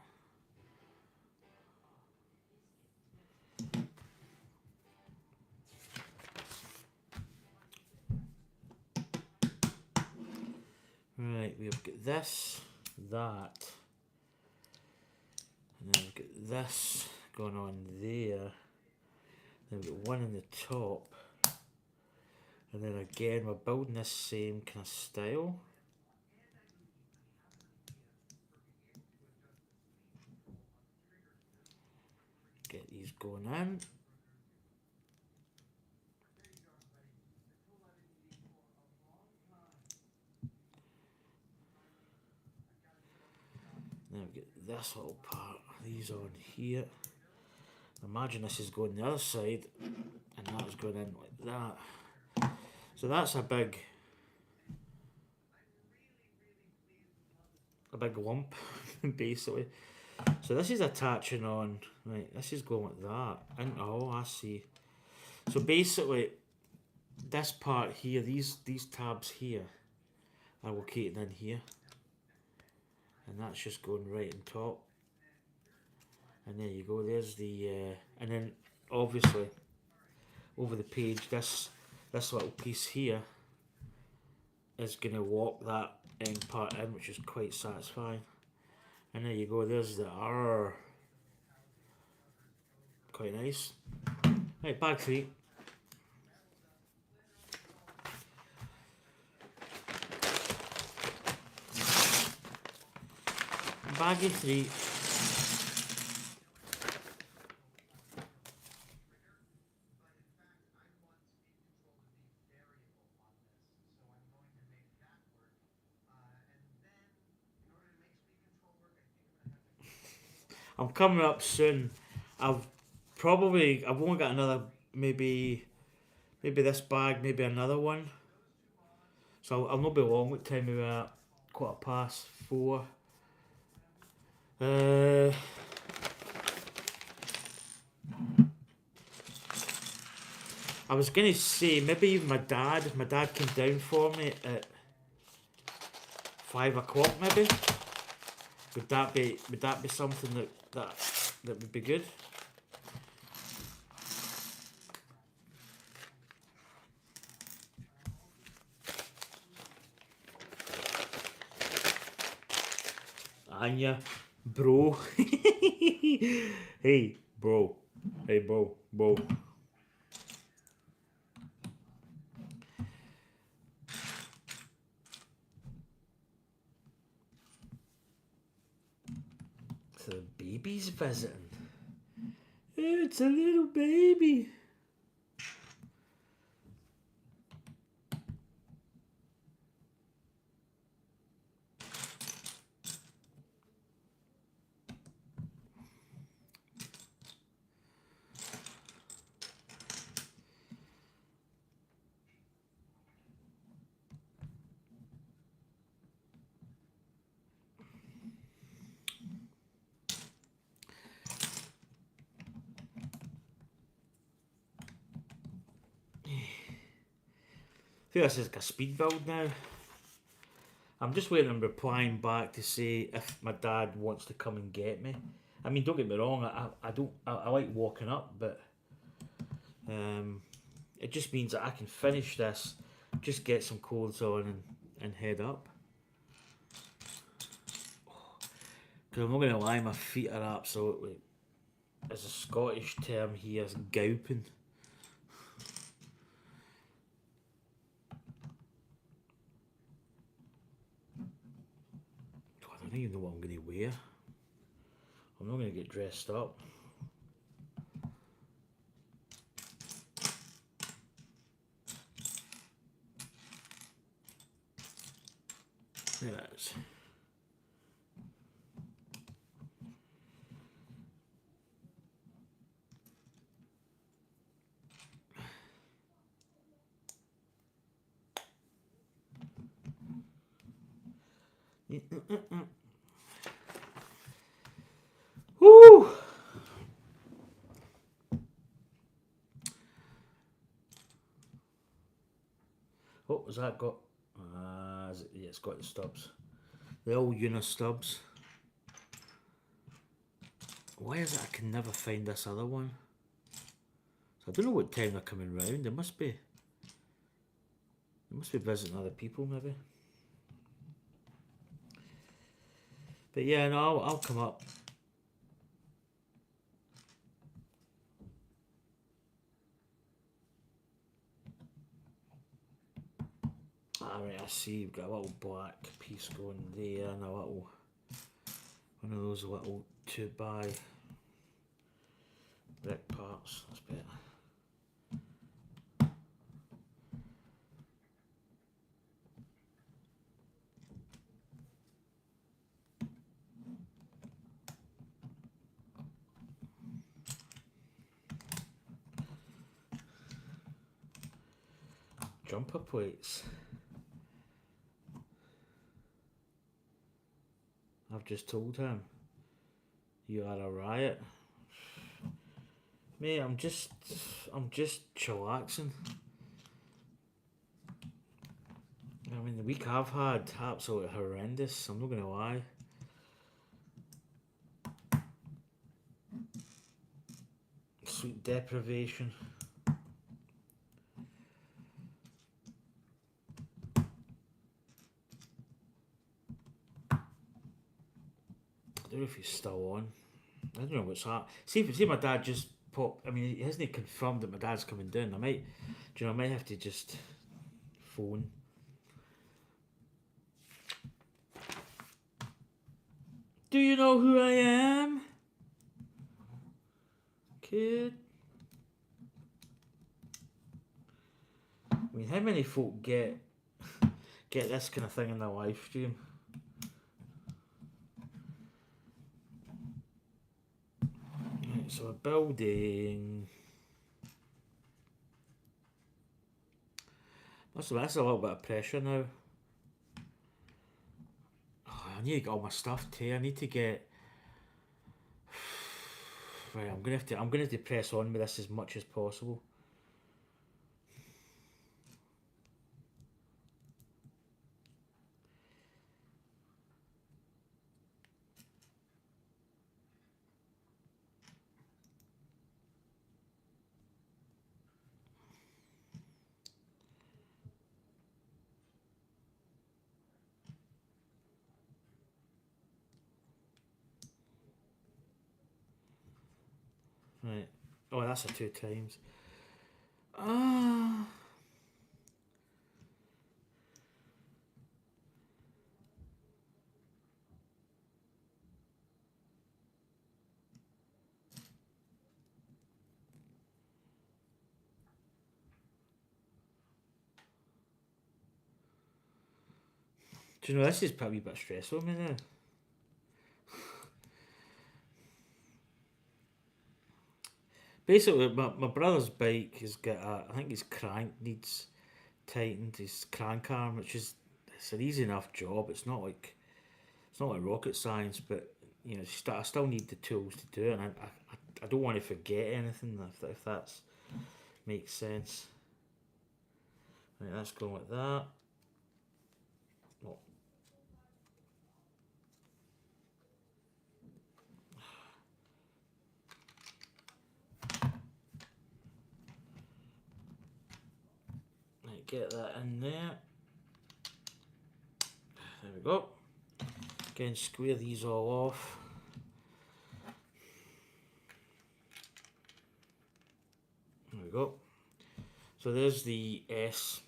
Right, we've got this, that, and then we've got this going on there. Then we've got one in the top. And then again, we're building this same kind of style. Get these going in. Then we get this little part, these on here. Imagine this is going the other side, and that's going in like that. So that's a big lump, basically. So this is attaching on, right, this is going like that. And oh, I see. So basically, this part here, these tabs here, are located in here. And that's just going right on top. And there you go, there's the, and then obviously, over the page, this little piece here is going to lock that end part in, which is quite satisfying. And there you go, there's the R. Quite nice. Right, bag 3. Baggy 3. I'm coming up soon. I won't get another, maybe this bag, maybe another one. So I'll not be long. What time are we at? 4:15. Uh, I was gonna say maybe even my dad. My dad came down for me at 5 o'clock. Maybe would that be something that would be good? Anya, bro. Hey, bro. Hey, bro. So the baby's visiting. It's a little baby. I think this is like a speed build now. I'm just waiting on replying back to say if my dad wants to come and get me. I mean, don't get me wrong, I like walking up, but it just means that I can finish this, just get some clothes on and head up. Because I'm not going to lie, my feet are absolutely, as a Scottish term here, is gowping. I don't even know what I'm going to wear. I'm not going to get dressed up. There it is. Woo! What was that got? Yeah, it's got the stubs. The old Una stubs. Why is it I can never find this other one? So I don't know what time they're coming round. They must be visiting other people maybe. But yeah, no, I'll come up. Alright, I see you've got a little black piece going there and a little one of those little 2x brick parts. That's better. Jumper plates. I've just told him. You are a riot. Mate, I'm just chillaxing. I mean, the week I've had, absolutely horrendous, I'm not going to lie. Sleep deprivation. I don't know if he's still on. I don't know what's that. See my dad just pop. I mean, he hasn't confirmed that my dad's coming down. I might have to just phone. Do you know who I am? Kid. I mean, how many folk get this kind of thing in their live stream? Right, so we're building. That's a little bit of pressure now. Oh, I need to get all my stuff too. I need to get. Right, I'm gonna have to press on with this as much as possible. Right. Oh, that's a 2 times. Ah. Do you know, this is probably a bit stressful on me now. Basically, my brother's bike has got I think his crank needs tightened, his crank arm, which is, it's an easy enough job. It's not like rocket science, but you know, I still need the tools to do it, and I don't want to forget anything if that makes sense. Right, that's going like that. Oh. Right, get that in there. There we go. Again, square these all off. There we go. So there's the S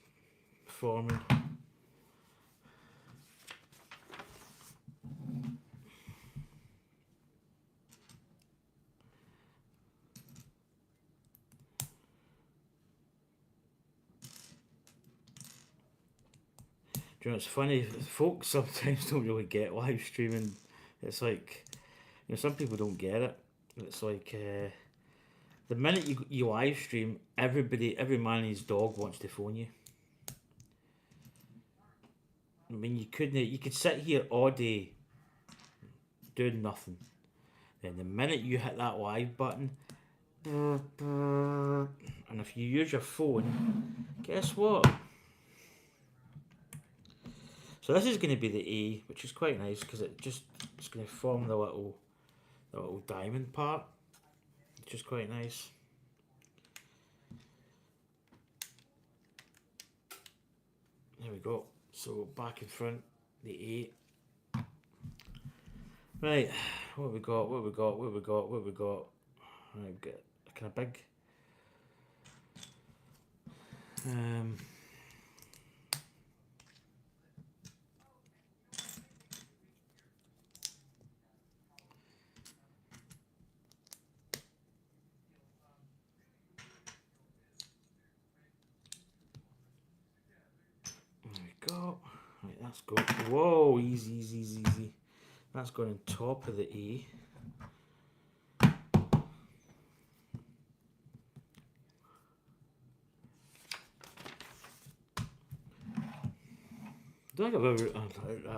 forming. Do you know, it's funny, folks sometimes don't really get live streaming. It's like, you know, some people don't get it. It's like, the minute you live stream, every man and his dog wants to phone you. I mean, you could sit here all day doing nothing. Then the minute you hit that live button, and if you use your phone, guess what? So this is going to be the A, which is quite nice because it's going to form the little diamond part, which is quite nice. There we go. So back in front, the A. Right, what have we got? What have we got? What have we got? What have we got? Right, we've got a kind of big. There we go. Right, that's going. Whoa, easy. That's going on top of the A. I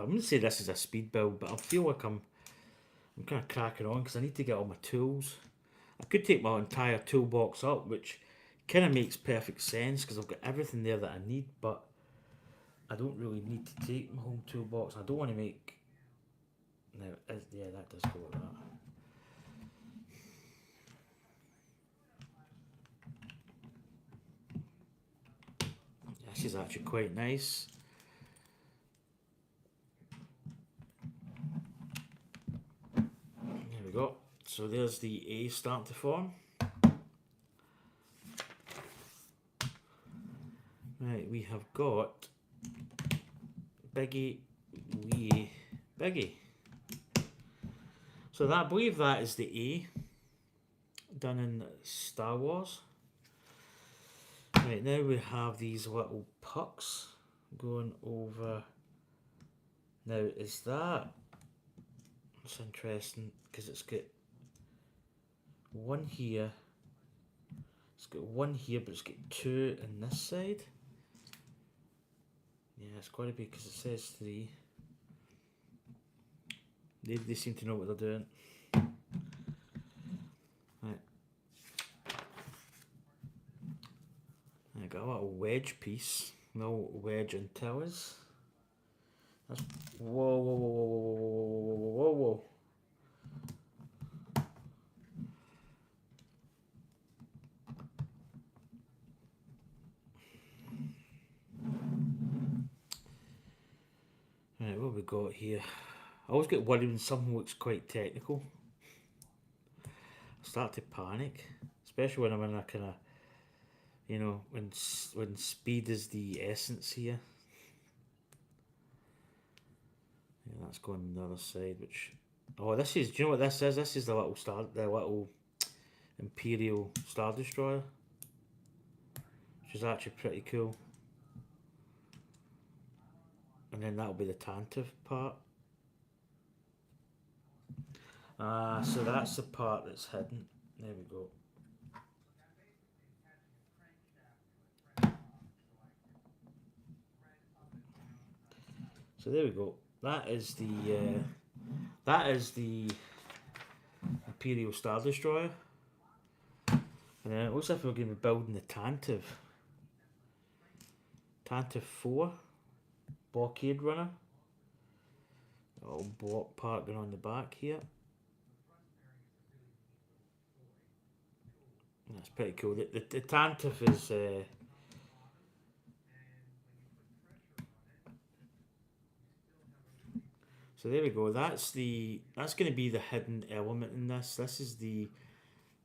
wouldn't say this is a speed build, but I feel like I'm kind of cracking on because I need to get all my tools. I could take my entire toolbox up, which kind of makes perfect sense because I've got everything there that I need, but I don't really need to take my whole toolbox. I don't want to make... No, yeah, that does go like that. This is actually quite nice. There we go. So there's the A starting to form. Right, we have got Biggie, Wee, Biggie. So that, I believe that is the A done in Star Wars. Right, now we have these little pucks going over. Now, is that... It's interesting because it's got one here. It's got one here, but it's got two in this side. Yeah, it's got to be because it says 3. They seem to know what they're doing. Right. I got a little wedge piece. No wedge and towers. That's... Whoa, whoa, whoa, whoa, whoa, whoa, whoa, whoa. Right, what have we got here? I always get worried when something looks quite technical. I start to panic, especially when I'm in a kind of, you know, when speed is the essence here. Yeah, that's going on the other side. Which, oh, this is. Do you know what this is? This is the little Imperial Star Destroyer, which is actually pretty cool. And then that'll be the Tantive part. So that's the part that's hidden. There we go. So there we go. That is the Imperial Star Destroyer. And then it looks like we're going to be building the Tantive 4 blockade runner. A little block part going on the back here. That's pretty cool. The Tantive is so there we go. That's going to be the hidden element in this. This is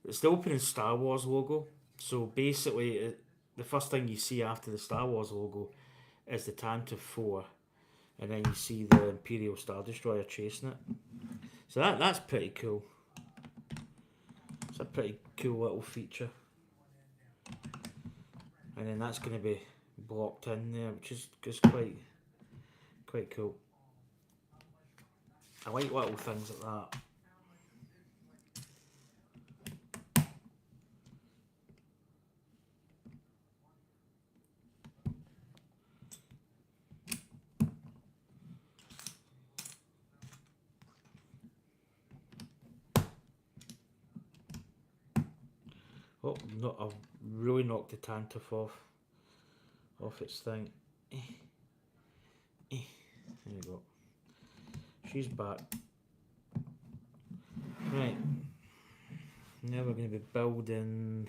it's the opening Star Wars logo. So basically, the first thing you see after the Star Wars logo is the Tantive 4, and then you see the Imperial Star Destroyer chasing it. So that's pretty cool. It's a pretty cool little feature. And then that's going to be blocked in there, which is just quite cool. I like little things like that. Oh, no, I've really knocked the Tantive off its thing. There we go. She's back. Right. Now we're going to be building...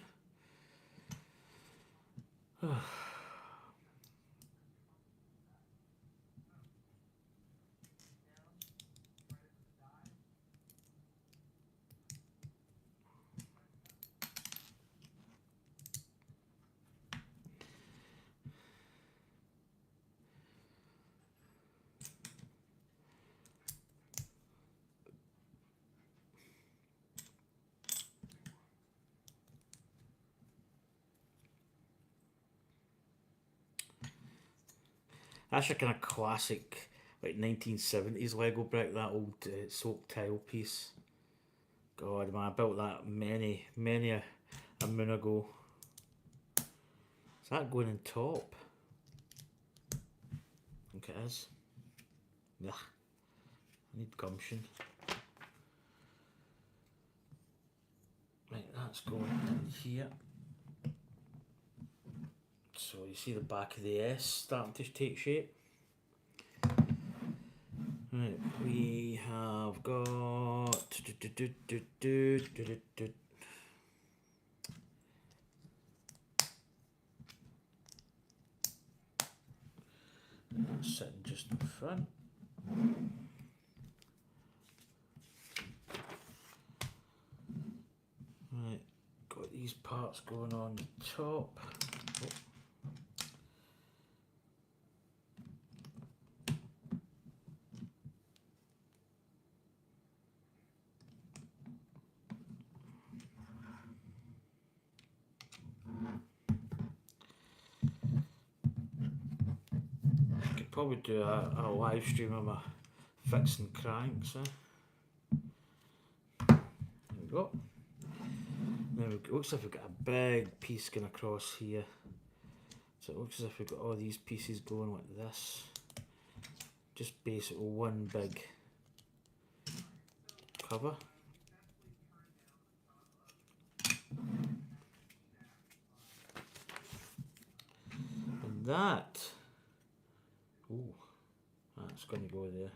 That's a kind of classic, like 1970s Lego brick, that old soak tile piece. God, man, I built that many a moon ago. Is that going on top? I think it is. Yeah, I need gumption. Right, that's going in here. So you see the back of the S starting to take shape. Right, we have got... That's sitting just in front. Right, got these parts going on the top. Oh. probably do a live stream of my fixing cranks. There we go. Now it looks like we've got a big piece going across here. So it looks as if we've got all these pieces going like this. Just basically one big cover. And that, ooh, that's going to go there.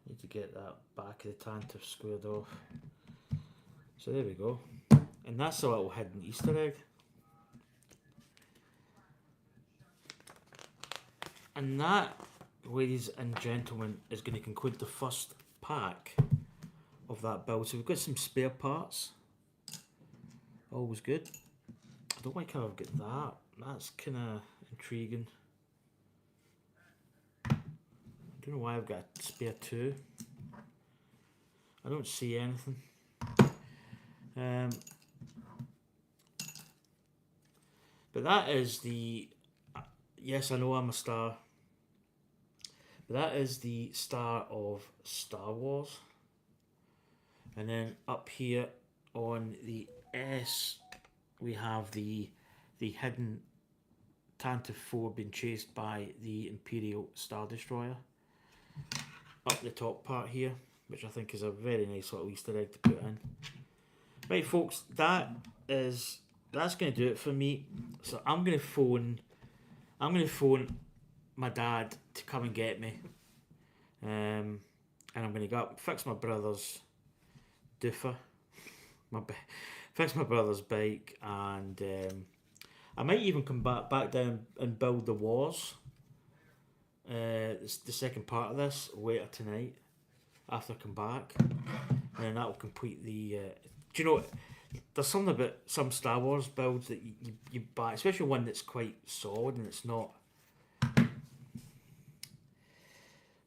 Need to get that back of the Tantive squared off. So there we go. And that's a little hidden Easter egg. And that, ladies and gentlemen, is going to conclude the first pack of that build. So we've got some spare parts. Always good. I don't like how I've got that. That's kind of intriguing. I don't know why I've got a spare two. I don't see anything. But that is the... Yes, I know I'm a star. But that is the star of Star Wars. And then up here on the S, we have the hidden Tantive 4 being chased by the Imperial Star Destroyer. Up the top part here, which I think is a very nice little Easter egg to put in. Right, folks, that's going to do it for me. So I'm going to phone my dad to come and get me, and I'm going to go up, fix my brother's doofer, fix my brother's bike, and I might even come back down and build the wars. It's the second part of this later tonight after I come back, and then that will complete the. Do you know? There's something about some Star Wars builds that you buy, especially one that's quite solid and it's not.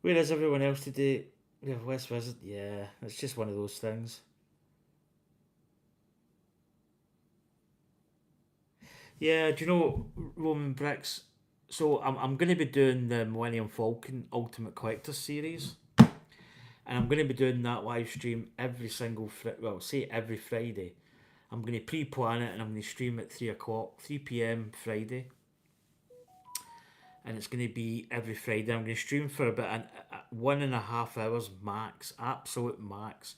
Where is everyone else today? We have West Visit. Yeah, it's just one of those things. Yeah, do you know Roman Bricks? So I'm going to be doing the Millennium Falcon Ultimate Collector Series, and I'm going to be doing that live stream every single every Friday. I'm going to pre-plan it and I'm going to stream at 3 p.m. Friday. And it's going to be every Friday. I'm going to stream for about 1.5 hours max, absolute max.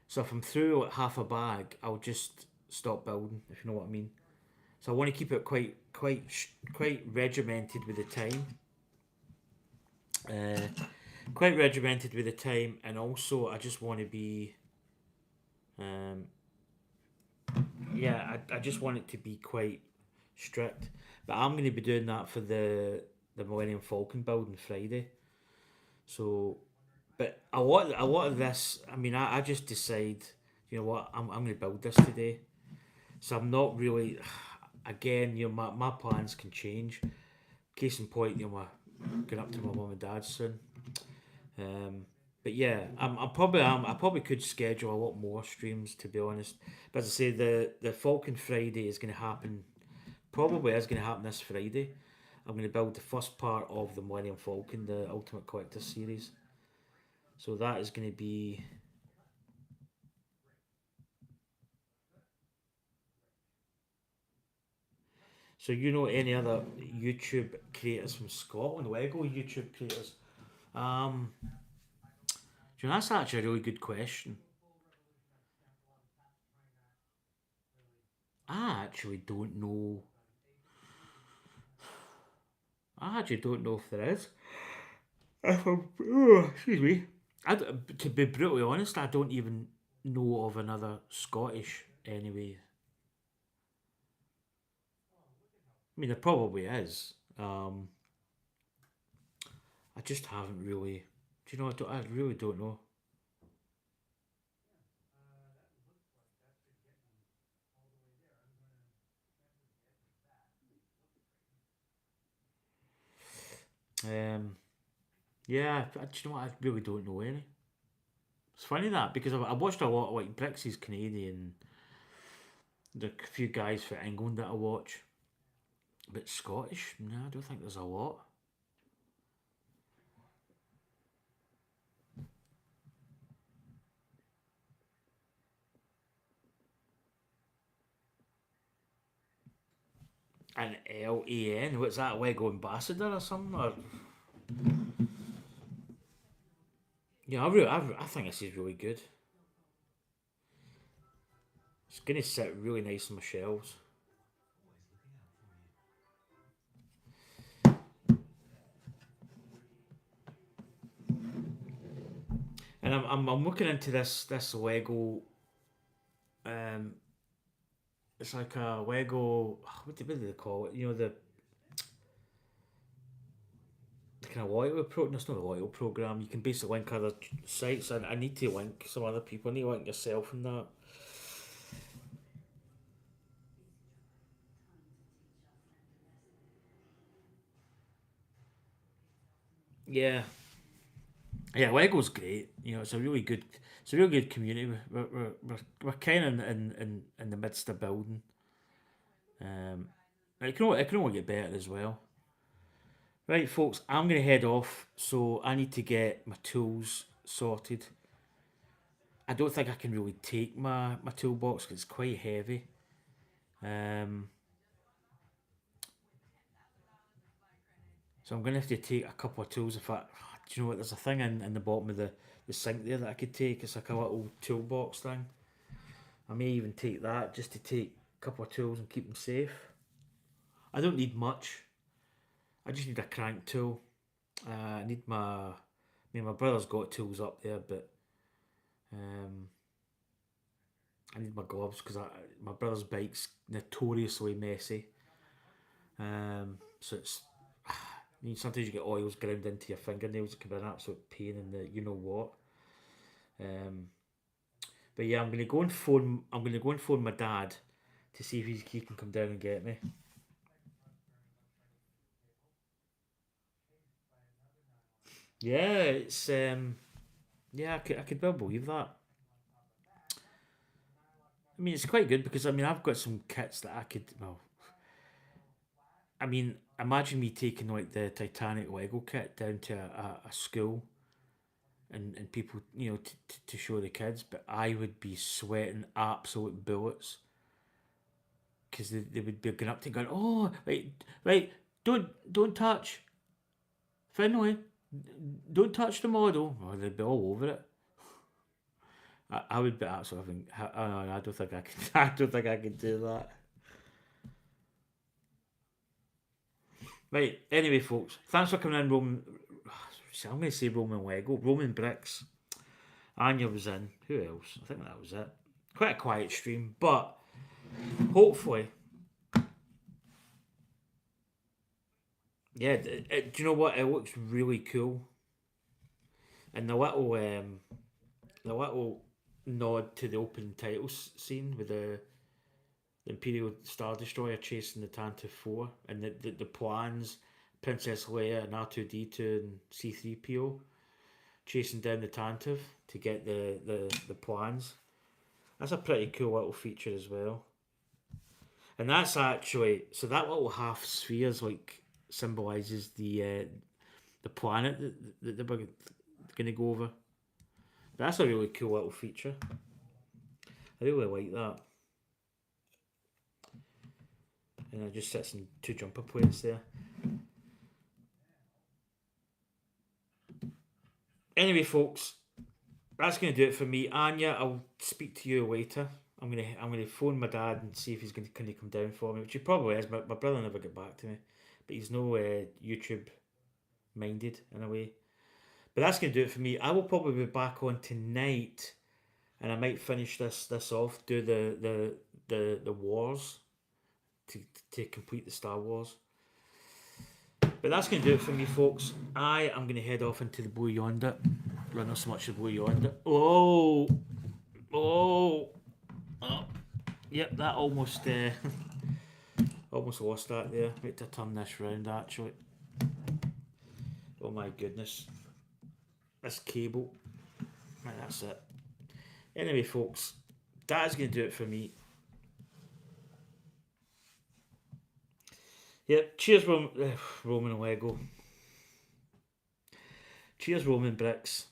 So if I'm through like half a bag, I'll just stop building, if you know what I mean. So I want to keep it quite regimented with the time. Quite regimented with the time, and also I just want to be... I just want it to be quite strict. But I'm going to be doing that for the Millennium Falcon build on Friday. So, but a lot of this, I mean, I just decide, you know what, I'm going to build this today. So I'm not really, again, you know, my plans can change. Case in point, you know, I'm going up to my mum and dad's soon. But yeah, I probably could schedule a lot more streams, to be honest. But as I say, the Falcon Friday is going to happen. Probably is going to happen this Friday. I'm going to build the first part of the Millennium Falcon, the Ultimate Collector Series. So that is going to be... So you know any other YouTube creators from Scotland? Lego YouTube creators? You know, that's actually a really good question. I actually don't know. I actually don't know if there is. Excuse me. To be brutally honest, I don't even know of another Scottish anyway. I mean, there probably is. I just haven't really. Do you know? I really don't know. Um, yeah, do you know what? I really don't know any. It's funny that because I watched a lot, like Bricks is Canadian. There are a few guys for England that I watch, But Scottish? No, I don't think there's a lot. An LAN? What's that, Lego Ambassador or something? Or... Yeah, I think this is really good. It's going to sit really nice on my shelves. And I'm looking into this Lego. Um, it's like a Lego. What do they call it? You know, the kind of loyalty program. It's not a loyalty program. You can basically link other sites, and I need to link some other people. I need to link yourself and that. Yeah, yeah. Lego's great. You know, it's a really good community. We're kind of in the midst of building. Um, it can only get better as well. Right, folks, I'm going to head off, so I need to get my tools sorted. I don't think I can really take my toolbox because it's quite heavy. Um, so I'm going to have to take a couple of tools. If I, do you know what? There's a thing in the bottom of the sink there that I could take. It's like a little toolbox thing. I may even take that just to take a couple of tools and keep them safe. I don't need much. I just need a crank tool. I need my. I mean, my brother's got tools up there, but um, I need my gloves because my brother's bike's notoriously messy. So it's sometimes you get oils ground into your fingernails. It can be an absolute pain in the you know what. Um, but yeah, I'm gonna go and phone. I'm gonna go and phone my dad to see if he can come down and get me. Yeah, it's yeah, I could well believe that. I mean, it's quite good because I mean I've got some kits that I could well. I mean, imagine me taking like the Titanic Lego kit down to a school and people, you know, to show the kids, but I would be sweating absolute bullets because they would be going up to going, oh, right, don't touch, Finley, don't touch the model. Oh, they'd be all over it. I would be absolutely. I don't think I can. I don't think I can do that. Right. Anyway, folks, thanks for coming in, Roman. I'm going to say Roman Lego, Roman Bricks. Anya was in. Who else? I think that was it. Quite a quiet stream, but hopefully, yeah. Do you know what? It looks really cool, and the little nod to the opening titles scene with the Imperial Star Destroyer chasing the Tantive 4 and the plans, Princess Leia and R2D2 and C3PO chasing down the Tantive to get the plans. That's a pretty cool little feature as well. And that's actually so that little half sphere is like symbolizes the planet that they're going to go over. But that's a really cool little feature. I really like that. And it just sits in two jumper plates there. Anyway, folks, that's going to do it for me. Anya, I'll speak to you later. I'm gonna phone my dad and see if he's going to can he come down for me, which he probably is. My brother never got back to me, but he's no YouTube minded in a way. But that's going to do it for me. I will probably be back on tonight, and I might finish this off. Do the wars to complete the Star Wars. But that's going to do it for me, folks. I am going to head off into the blue yonder. Well, not so much the blue yonder. Oh, oh, oh. Yep, that almost almost lost that there. Wait to turn this round actually. Oh my goodness. This cable. Right, that's it. Anyway, folks, that is going to do it for me. Yep. Cheers, Roman and Lego. Cheers, Roman Bricks.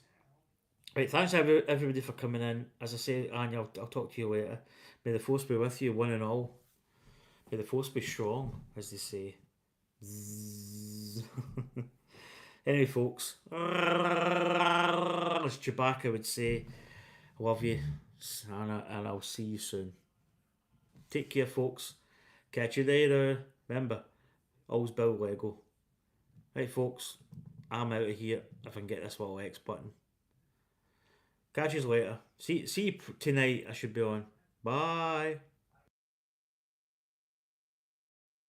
Right, thanks everybody for coming in. As I say, Anya, I'll talk to you later. May the force be with you, one and all. May the force be strong, as they say. Anyway, folks, as Chewbacca would say, I love you, and I'll see you soon. Take care, folks. Catch you later. Remember, always build Lego. Right, folks, I'm out of here if I can get this little X button. Catch you later. See you tonight. I should be on. Bye.